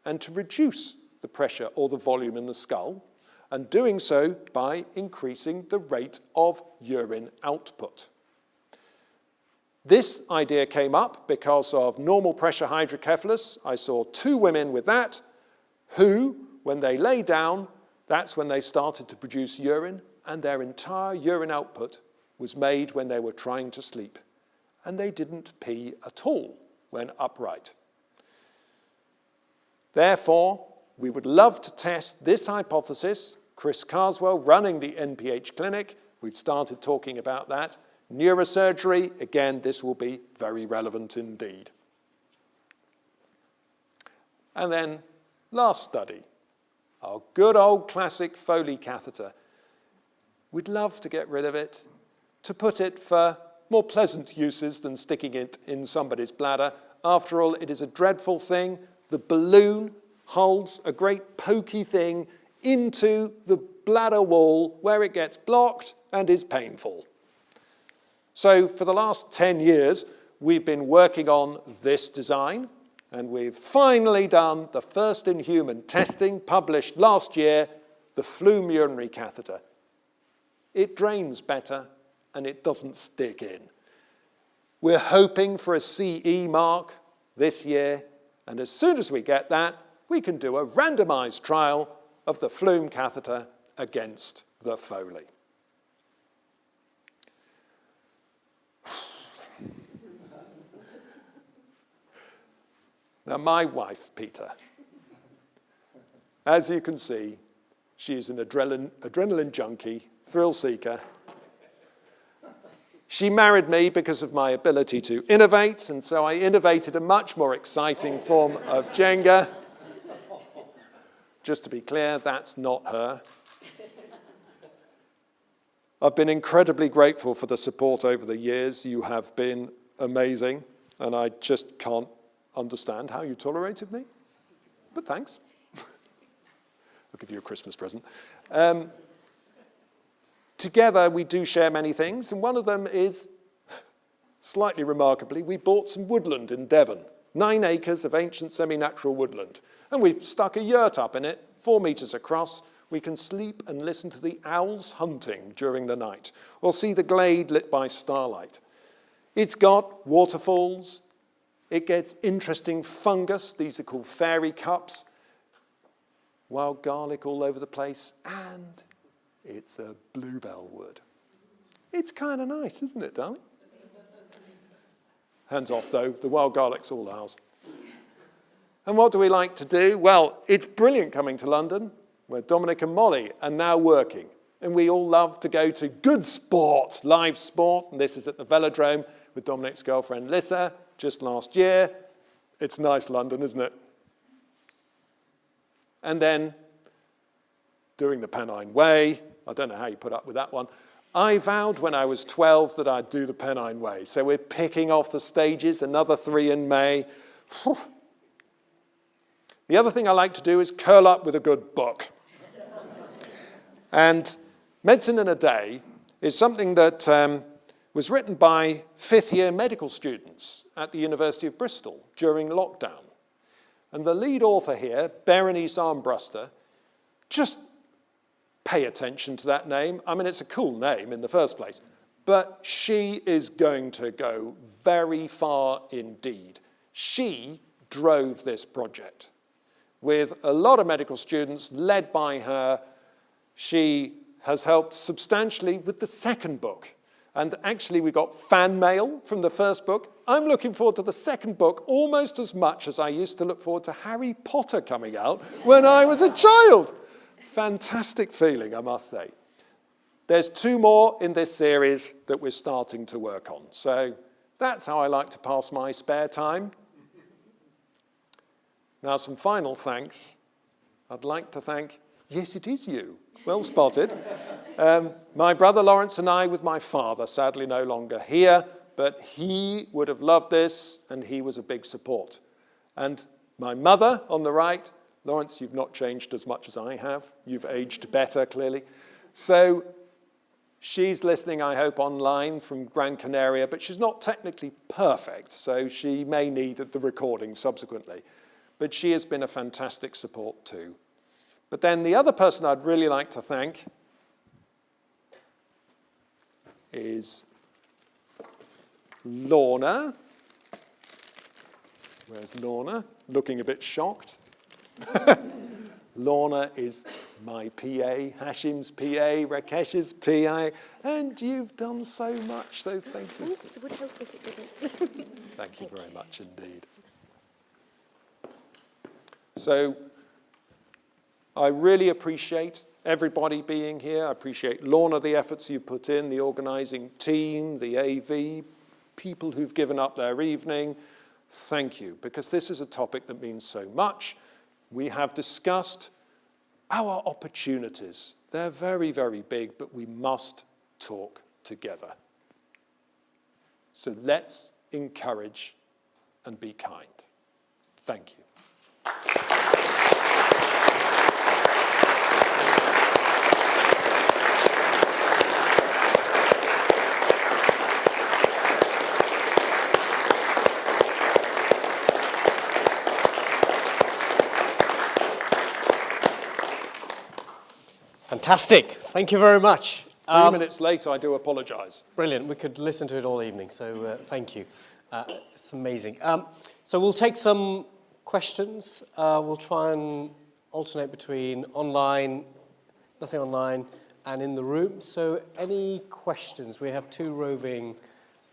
S2: and to reduce the pressure or the volume in the skull, and doing so by increasing the rate of urine output. This idea came up because of normal pressure hydrocephalus. I saw 2 women with that who, when they lay down, that's when they started to produce urine, and their entire urine output was made when they were trying to sleep. And they didn't pee at all when upright. Therefore, we would love to test this hypothesis. Chris Carswell running the NPH clinic, we've started talking about that. Neurosurgery, again, this will be very relevant indeed. And then, last study, our good old classic Foley catheter. We'd love to get rid of it, to put it for more pleasant uses than sticking it in somebody's bladder. After all, it is a dreadful thing. The balloon holds a great pokey thing into the bladder wall where it gets blocked and is painful. So for the last 10 years, we've been working on this design, and we've finally done the first in human testing published last year, the Flume urinary catheter. It drains better and it doesn't stick in. We're hoping for a CE mark this year, and as soon as we get that, we can do a randomized trial of the Flume catheter against the Foley. Now, my wife, Peter, as you can see, she's an adrenaline junkie, thrill seeker. She married me because of my ability to innovate, and so I innovated a much more exciting form of Jenga. Just to be clear, that's not her. I've been incredibly grateful for the support over the years. You have been amazing, and I just can't understand how you tolerated me, but thanks. I'll give you a Christmas present. Together, we do share many things, and one of them is, slightly remarkably, we bought some woodland in Devon, 9 acres of ancient semi-natural woodland, and we've stuck a yurt up in it, 4 meters across. We can sleep and listen to the owls hunting during the night, or see the glade lit by starlight. It's got waterfalls. It gets interesting fungus. These are called fairy cups. Wild garlic all over the place, and it's a bluebell wood. It's kind of nice, isn't it, darling? Hands off, though. The wild garlic's all ours. And what do we like to do? Well, it's brilliant coming to London, where Dominic and Molly are now working. And we all love to go to good sport, live sport. And this is at the Velodrome with Dominic's girlfriend, Lissa, just last year. It's nice London, isn't it? And then doing the Pennine Way. I don't know how you put up with that one. I vowed when I was 12 that I'd do the Pennine Way. So we're picking off the stages, another 3 in May. The other thing I like to do is curl up with a good book. And Medicine in a Day is something that was written by 5th-year medical students at the University of Bristol during lockdown. And the lead author here, Berenice Armbruster, just pay attention to that name. I mean, it's a cool name in the first place, but she is going to go very far indeed. She drove this project with a lot of medical students led by her. She has helped substantially with the second book. And actually, we got fan mail from the first book. I'm looking forward to the second book almost as much as I used to look forward to Harry Potter coming out when I was a child. Fantastic feeling, I must say. There's 2 more in this series that we're starting to work on. So that's how I like to pass my spare time. Now, some final thanks. I'd like to thank, yes, it is you. Well spotted. My brother Lawrence and I with my father, sadly no longer here, but he would have loved this, and he was a big support. And my mother on the right, Lawrence, you've not changed as much as I have. You've aged better, clearly. So she's listening, I hope, online from Gran Canaria, but she's not technically perfect, so she may need the recording subsequently. But she has been a fantastic support too. But then the other person I'd really like to thank is Lorna. Where's Lorna? Looking a bit shocked. Lorna is my PA, Hashim's PA, Rakesh's PA, and you've done so much, so thank you.
S3: Oops, it would help if it didn't.
S2: Thank you very much indeed. So I really appreciate everybody being here. I appreciate, Lorna, the efforts you put in, the organising team, the AV, people who've given up their evening. Thank you, because this is a topic that means so much. We have discussed our opportunities. They're very, very big, but we must talk together. So let's encourage and be kind. Thank you.
S1: Fantastic. Thank you very much.
S2: 3 minutes late, I do apologise.
S1: Brilliant. We could listen to it all evening, so thank you. It's amazing. So we'll take some questions. We'll try and alternate between online, nothing online, and in the room. So any questions? We have 2 roving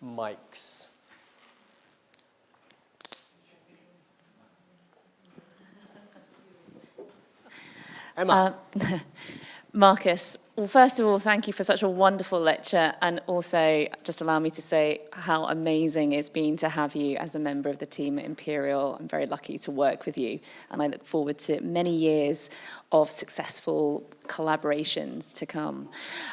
S1: mics. Emma.
S3: Marcus, well, first of all, thank you for such a wonderful lecture, and also just allow me to say how amazing it's been to have you as a member of the team at Imperial. I'm very lucky to work with you, and I look forward to many years of successful collaborations to come.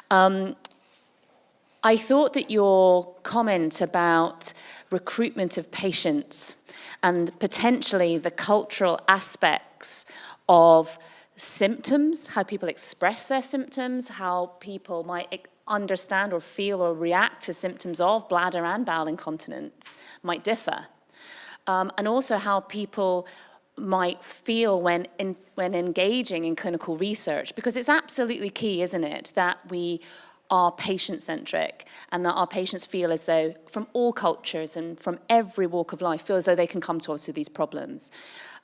S3: I thought that your comment about recruitment of patients and potentially the cultural aspects of symptoms, how people express their symptoms, how people might understand or feel or react to symptoms of bladder and bowel incontinence might differ. And also how people might feel when engaging in clinical research, because it's absolutely key, isn't it, that we are patient-centric and that our patients feel as though, from all cultures and from every walk of life, feel as though they can come to us with these problems.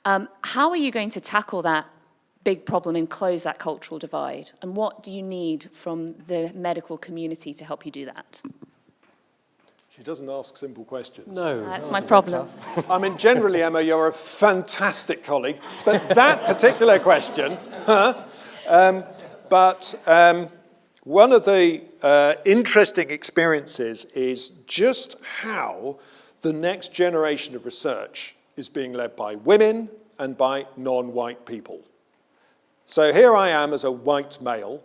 S3: How are you going to tackle that big problem and close that cultural divide? And what do you need from the medical community to help you do that?
S2: She doesn't ask simple questions.
S1: No.
S3: That's my problem.
S2: I mean, generally, Emma, you're a fantastic colleague, but that particular question, one of the interesting experiences is just how the next generation of research is being led by women and by non-white people. So here I am as a white male.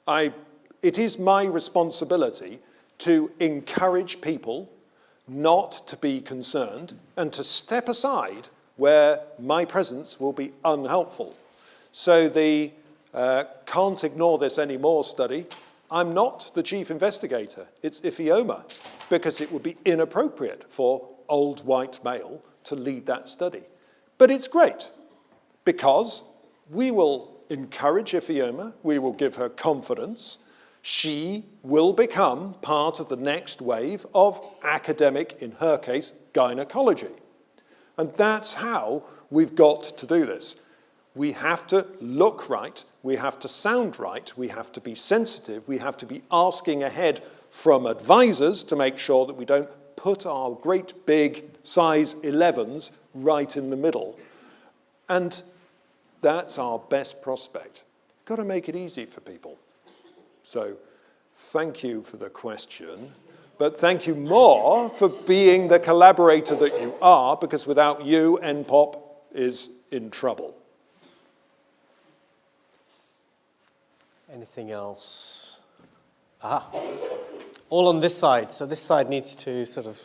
S2: It is my responsibility to encourage people not to be concerned and to step aside where my presence will be unhelpful. So the can't ignore this anymore study, I'm not the chief investigator. It's Ifeoma, because it would be inappropriate for old white male to lead that study. But it's great, because we will encourage Ifeoma, we will give her confidence. She will become part of the next wave of academic, in her case, gynecology. And that's how we've got to do this. We have to look right, we have to sound right, we have to be sensitive, we have to be asking ahead from advisors to make sure that we don't put our great big size 11s right in the middle. And that's our best prospect. Got to make it easy for people. So thank you for the question, but thank you more for being the collaborator that you are, because without you, NPOP is in trouble.
S1: Anything else? Aha. All on this side, so this side needs to sort of...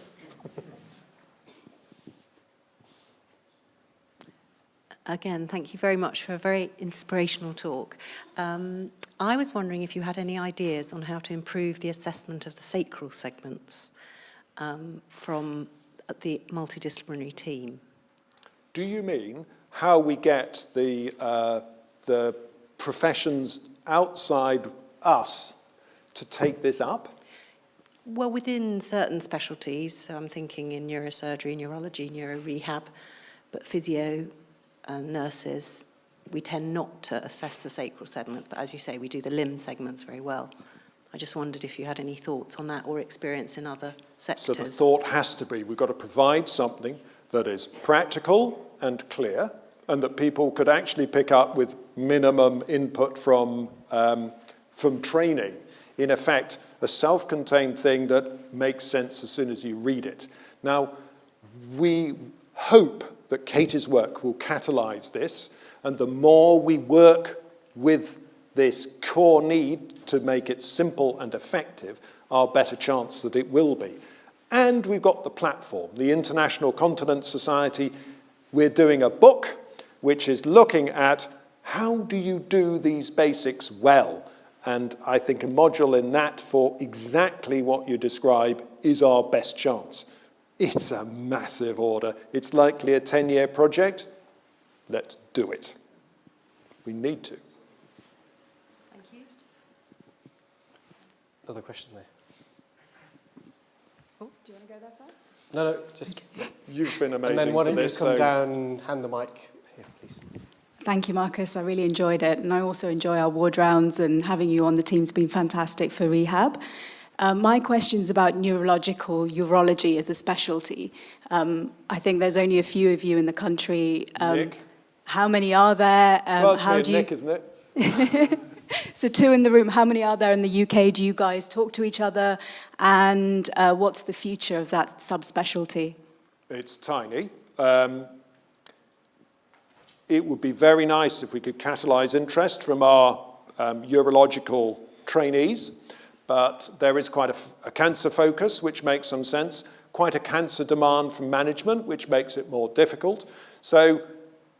S4: Again, thank you very much for a very inspirational talk. I was wondering if you had any ideas on how to improve the assessment of the sacral segments from the multidisciplinary team.
S2: Do you mean how we get the professions outside us to take this up?
S4: Well, within certain specialties, so I'm thinking in neurosurgery, neurology, neurorehab, but physio and nurses, we tend not to assess the sacral segments, but as you say, we do the limb segments very well. I just wondered if you had any thoughts on that or experience in other sectors.
S2: So the thought has to be, we've got to provide something that is practical and clear, and that people could actually pick up with minimum input from training. In effect, a self-contained thing that makes sense as soon as you read it. Now, we hope that Katie's work will catalyse this, and the more we work with this core need to make it simple and effective, our better chance that it will be. And we've got the platform, the International Continence Society. We're doing a book which is looking at how do you do these basics well? And I think a module in that for exactly what you describe is our best chance. It's a massive order. It's likely a 10-year project. Let's do it. We need to.
S4: Thank you.
S1: Another question there.
S3: Oh, do you want to go there first?
S1: No, just...
S2: You've been amazing
S1: And then why
S2: for
S1: don't you
S2: this.
S1: come down and hand the mic here, please.
S5: Thank you, Marcus. I really enjoyed it. And I also enjoy our ward rounds, and having you on the team's been fantastic for rehab. My question's about neurological urology as a specialty. I think there's only a few of you in the country.
S2: Nick?
S5: How many are there?
S2: Well, it's
S5: how
S2: me and
S5: do you...
S2: Nick, isn't it?
S5: So 2 in the room. How many are there in the UK? Do you guys talk to each other? And what's the future of that subspecialty?
S2: It's tiny. It would be very nice if we could catalyse interest from our urological trainees, but there is quite a cancer focus, which makes some sense, quite a cancer demand from management, which makes it more difficult. So,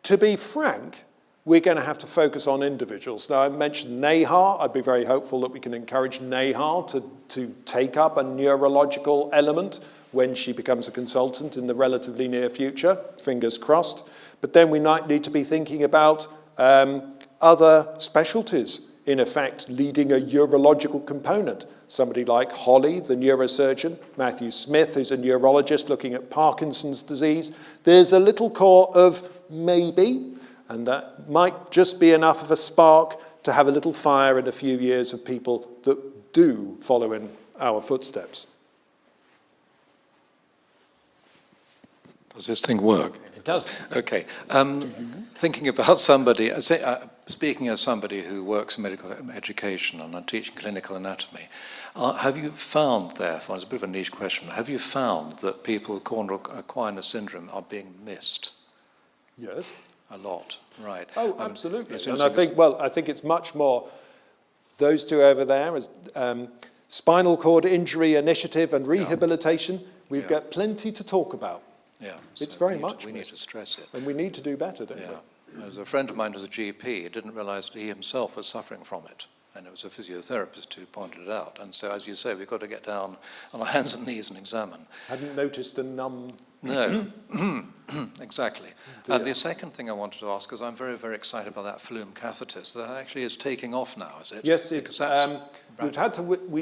S2: to be frank, we're going to have to focus on individuals. Now, I mentioned Nehar. I'd be very hopeful that we can encourage Nehar to take up a neurological element when she becomes a consultant in the relatively near future, fingers crossed. But then we might need to be thinking about other specialties, in effect, leading a urological component. Somebody like Holly, the neurosurgeon, Matthew Smith, who's a neurologist looking at Parkinson's disease. There's a little core of maybe, and that might just be enough of a spark to have a little fire in a few years of people that do follow in our footsteps.
S6: Does this thing work?
S1: It does.
S6: Okay. Thinking about somebody, speaking as somebody who works in medical education and I'm teaching clinical anatomy, have you found, therefore, it's a bit of a niche question, have you found that people with Korner-Aquinas syndrome are being missed?
S2: Yes.
S6: A lot, right.
S2: Oh, absolutely.
S6: It's
S2: And I think it's much more, those two over there, as spinal cord injury initiative and rehabilitation, we've got plenty to talk about.
S6: Yeah.
S2: It's
S6: so
S2: very much
S6: we need to stress it.
S2: And we need to do better, don't
S6: Yeah.
S2: we?
S6: There's a friend of mine who's a GP, he didn't realise he himself was suffering from it. And it was a physiotherapist who pointed it out. And so, as you say, we've got to get down on our hands and knees and examine.
S2: Hadn't noticed a numb...
S6: No, exactly. And the second thing I wanted to ask, because I'm very, very excited about that Flume catheter, so that actually is taking off now, is it?
S2: Yes, we'd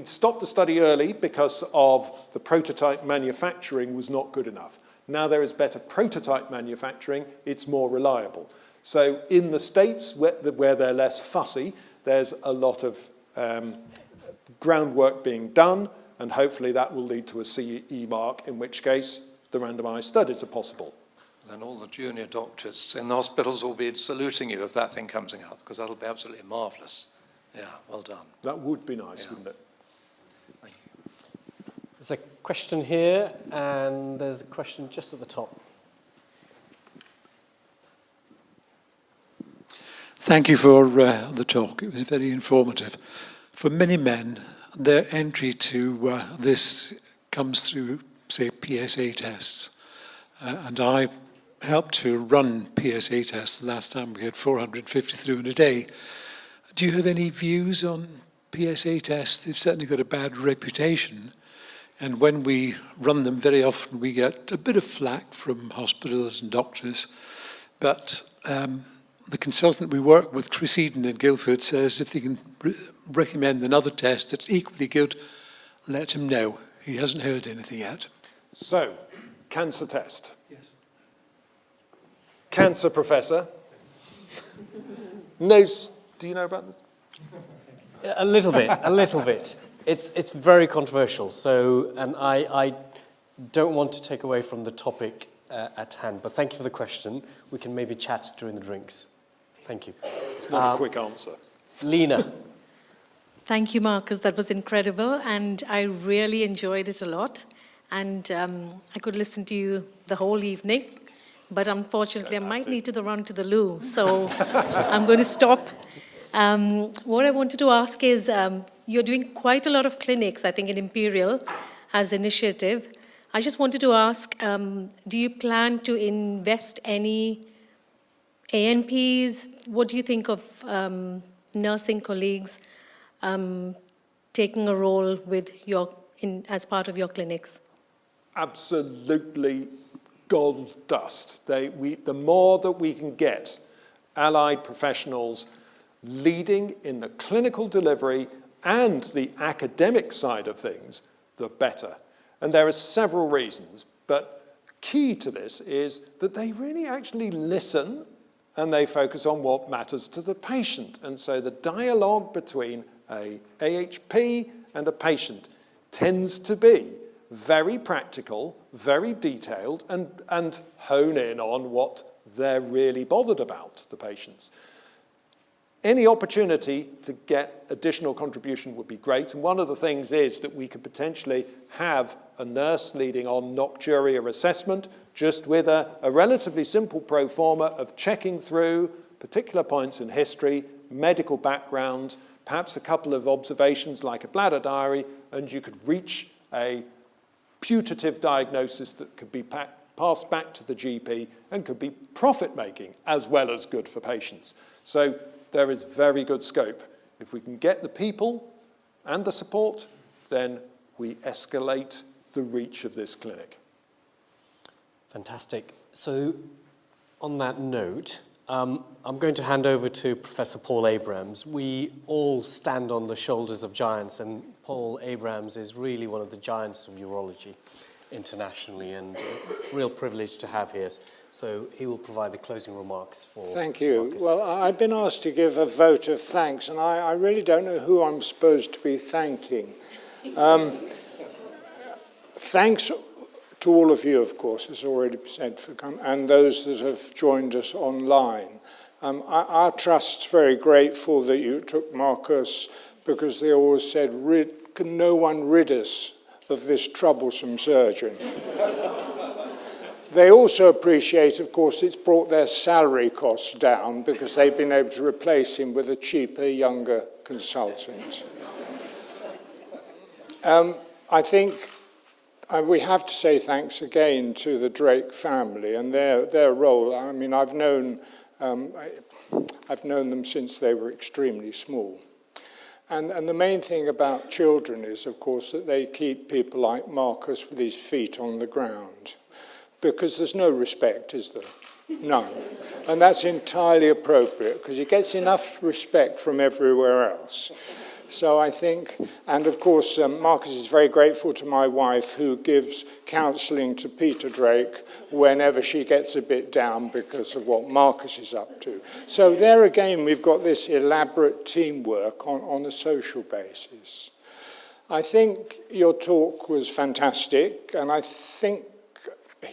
S2: stopped the study early because of the prototype manufacturing was not good enough. Now there is better prototype manufacturing, it's more reliable. So in the States, where they're less fussy, there's a lot of groundwork being done, and hopefully that will lead to a CE mark, in which case the randomised studies are possible.
S6: Then all the junior doctors in the hospitals will be saluting you if that thing comes out, because that'll be absolutely marvellous. Yeah, well done.
S2: That would be nice, wouldn't it?
S6: Thank you.
S1: There's a question here, and there's a question just at the top.
S7: Thank you for the talk. It was very informative. For many men, their entry to this comes through, say, PSA tests. And I helped to run PSA tests the last time. We had 450 through in a day. Do you have any views on PSA tests? They've certainly got a bad reputation. And when we run them, very often we get a bit of flack from hospitals and doctors. But the consultant we work with, Chris Eden in Guildford, says if they can recommend another test that's equally good, let him know. He hasn't heard anything yet.
S2: So, cancer test.
S7: Yes.
S2: Cancer professor. Knows. Do you know about this?
S1: A little bit, a little bit. It's very controversial, so, and I don't want to take away from the topic at hand, but thank you for the question. We can maybe chat during the drinks. Thank you.
S2: It's not a quick answer.
S1: Lena.
S8: Thank you, Marcus. That was incredible, and I really enjoyed it a lot. And I could listen to you the whole evening, but unfortunately I might need to run to the loo, so I'm going to stop. What I wanted to ask is, you're doing quite a lot of clinics, I think, in Imperial as initiative. I just wanted to ask, do you plan to invest any ANPs? What do you think of nursing colleagues taking a role with as part of your clinics?
S2: Absolutely gold dust. The more that we can get allied professionals leading in the clinical delivery and the academic side of things, the better. And there are several reasons, but key to this is that they really actually listen and they focus on what matters to the patient. And so the dialogue between a AHP and a patient tends to be very practical, very detailed, and hone in on what they're really bothered about, the patients. Any opportunity to get additional contribution would be great, and one of the things is that we could potentially have a nurse leading on nocturia assessment, just with a relatively simple pro forma of checking through particular points in history, medical background, perhaps a couple of observations like a bladder diary, and you could reach a putative diagnosis that could be passed back to the GP and could be profit-making as well as good for patients. So there is very good scope. If we can get the people and the support, then we escalate the reach of this clinic.
S1: Fantastic. So on that note, I'm going to hand over to Professor Paul Abrams. We all stand on the shoulders of giants, and Paul Abrams is really one of the giants of urology internationally, and a real privilege to have here. So he will provide the closing remarks for
S9: Thank you.
S1: Marcus.
S9: Well, I've been asked to give a vote of thanks, and I really don't know who I'm supposed to be thanking. Thanks to all of you, of course, as already said, for coming, and those that have joined us online. Our trust's very grateful that you took Marcus, because they always said, can no one rid us of this troublesome surgeon? They also appreciate, of course, it's brought their salary costs down because they've been able to replace him with a cheaper, younger consultant. I think we have to say thanks again to the Drake family and their role. I mean, I've known them since they were extremely small. And the main thing about children is, of course, that they keep people like Marcus with his feet on the ground, because there's no respect, is there? None. And that's entirely appropriate, because he gets enough respect from everywhere else. So I think, and of course, Marcus is very grateful to my wife, who gives counselling to Peter Drake whenever she gets a bit down because of what Marcus is up to. So there again, we've got this elaborate teamwork on a social basis. I think your talk was fantastic, and I think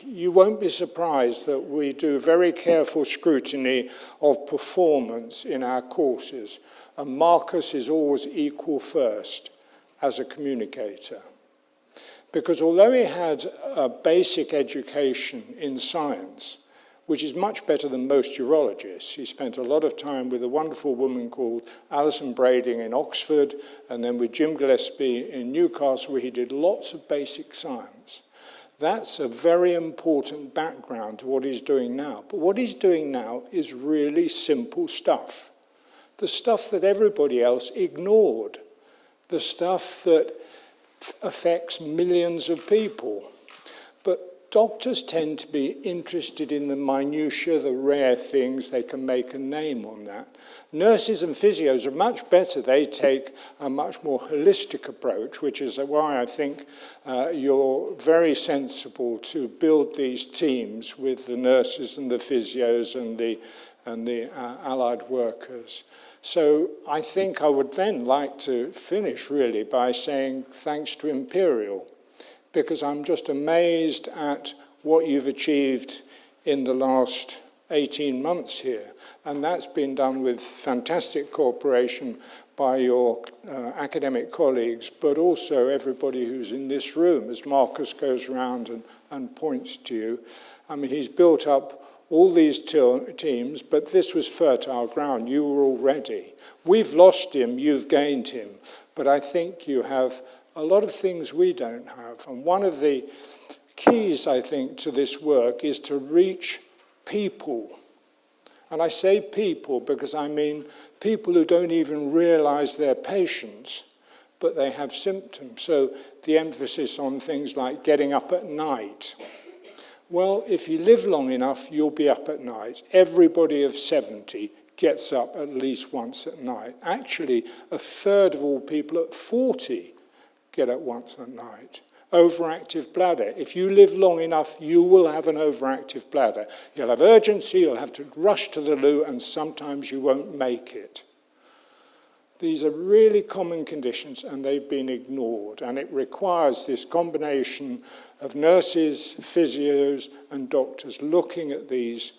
S9: you won't be surprised that we do very careful scrutiny of performance in our courses. And Marcus is always equal first as a communicator. Because although he had a basic education in science, which is much better than most urologists, he spent a lot of time with a wonderful woman called Alison Brading in Oxford, and then with Jim Gillespie in Newcastle, where he did lots of basic science. That's a very important background to what he's doing now. But what he's doing now is really simple stuff. The stuff that everybody else ignored, the stuff that affects millions of people. But doctors tend to be interested in the minutiae, the rare things. They can make a name on that. Nurses and physios are much better. They take a much more holistic approach, which is why I think you're very sensible to build these teams with the nurses and the physios and the allied workers. So I think I would then like to finish really by saying thanks to Imperial, because I'm just amazed at what you've achieved in the last 18 months here. And that's been done with fantastic cooperation by your academic colleagues, but also everybody who's in this room, as Marcus goes around and points to you. I mean, he's built up all these teams, but this was fertile ground. You were already. We've lost him, you've gained him. But I think you have a lot of things we don't have. And one of the keys, I think, to this work is to reach people. And I say people because I mean people who don't even realize they're patients, but they have symptoms. So the emphasis on things like getting up at night. Well, if you live long enough, you'll be up at night. Everybody of 70 gets up at least once at night. Actually, a third of all people at 40 get up once at night. Overactive bladder. If you live long enough, you will have an overactive bladder. You'll have urgency, you'll have to rush to the loo, and sometimes you won't make it. These are really common conditions, and they've been ignored. And it requires this combination of nurses, physios, and doctors looking at these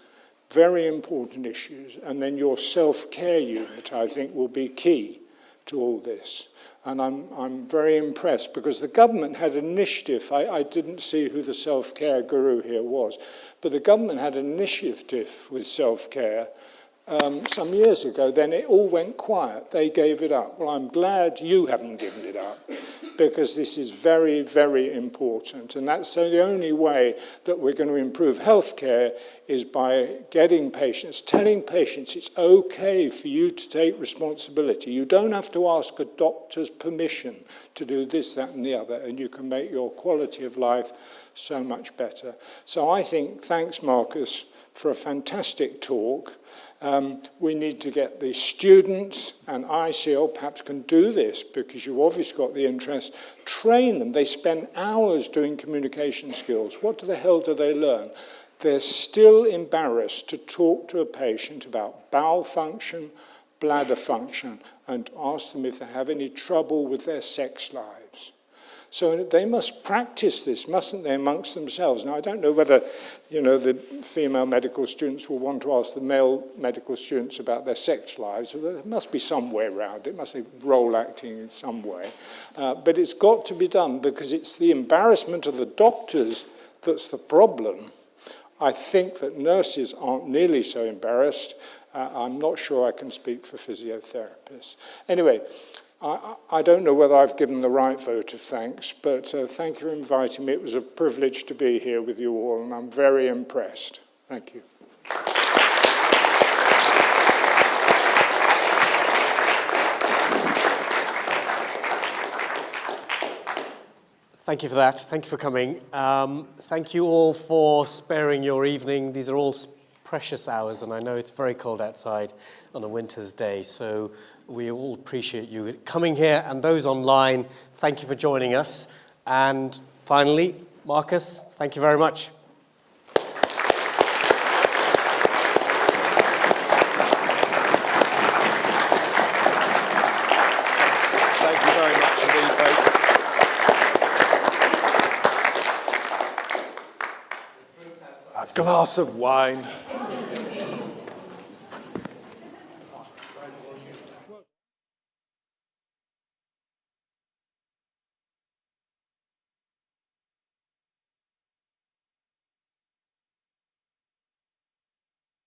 S9: very important issues. And then your self-care unit, I think, will be key to all this. And I'm very impressed because the government had an initiative. I didn't see who the self-care guru here was, but the government had an initiative with self-care some years ago. Then it all went quiet. They gave it up. Well, I'm glad you haven't given it up, because this is very, very important. And that's the only way that we're going to improve healthcare is by getting patients, telling patients it's okay for you to take responsibility. You don't have to ask a doctor's permission to do this, that, and the other, and you can make your quality of life so much better. So I think, thanks, Marcus, for a fantastic talk. We need to get the students, and ICL perhaps can do this because you've obviously got the interest, train them. They spend hours doing communication skills. What the hell do they learn? They're still embarrassed to talk to a patient about bowel function, bladder function, and ask them if they have any trouble with their sex lives. So they must practice this, mustn't they, amongst themselves? Now, I don't know whether, the female medical students will want to ask the male medical students about their sex lives. There must be some way around it. Must be role acting in some way. But it's got to be done because it's the embarrassment of the doctors that's the problem. I think that nurses aren't nearly so embarrassed. I'm not sure I can speak for physiotherapists. Anyway, I don't know whether I've given the right vote of thanks, but thank you for inviting me. It was a privilege to be here with you all, and I'm very impressed. Thank you.
S1: Thank you for that. Thank you for coming. Thank you all for sparing your evening. These are all precious hours, and I know it's very cold outside on a winter's day, so we all appreciate you coming here, and those online, thank you for joining us. And finally, Marcus, thank you very much.
S2: Thank you very much indeed, folks. A glass of wine.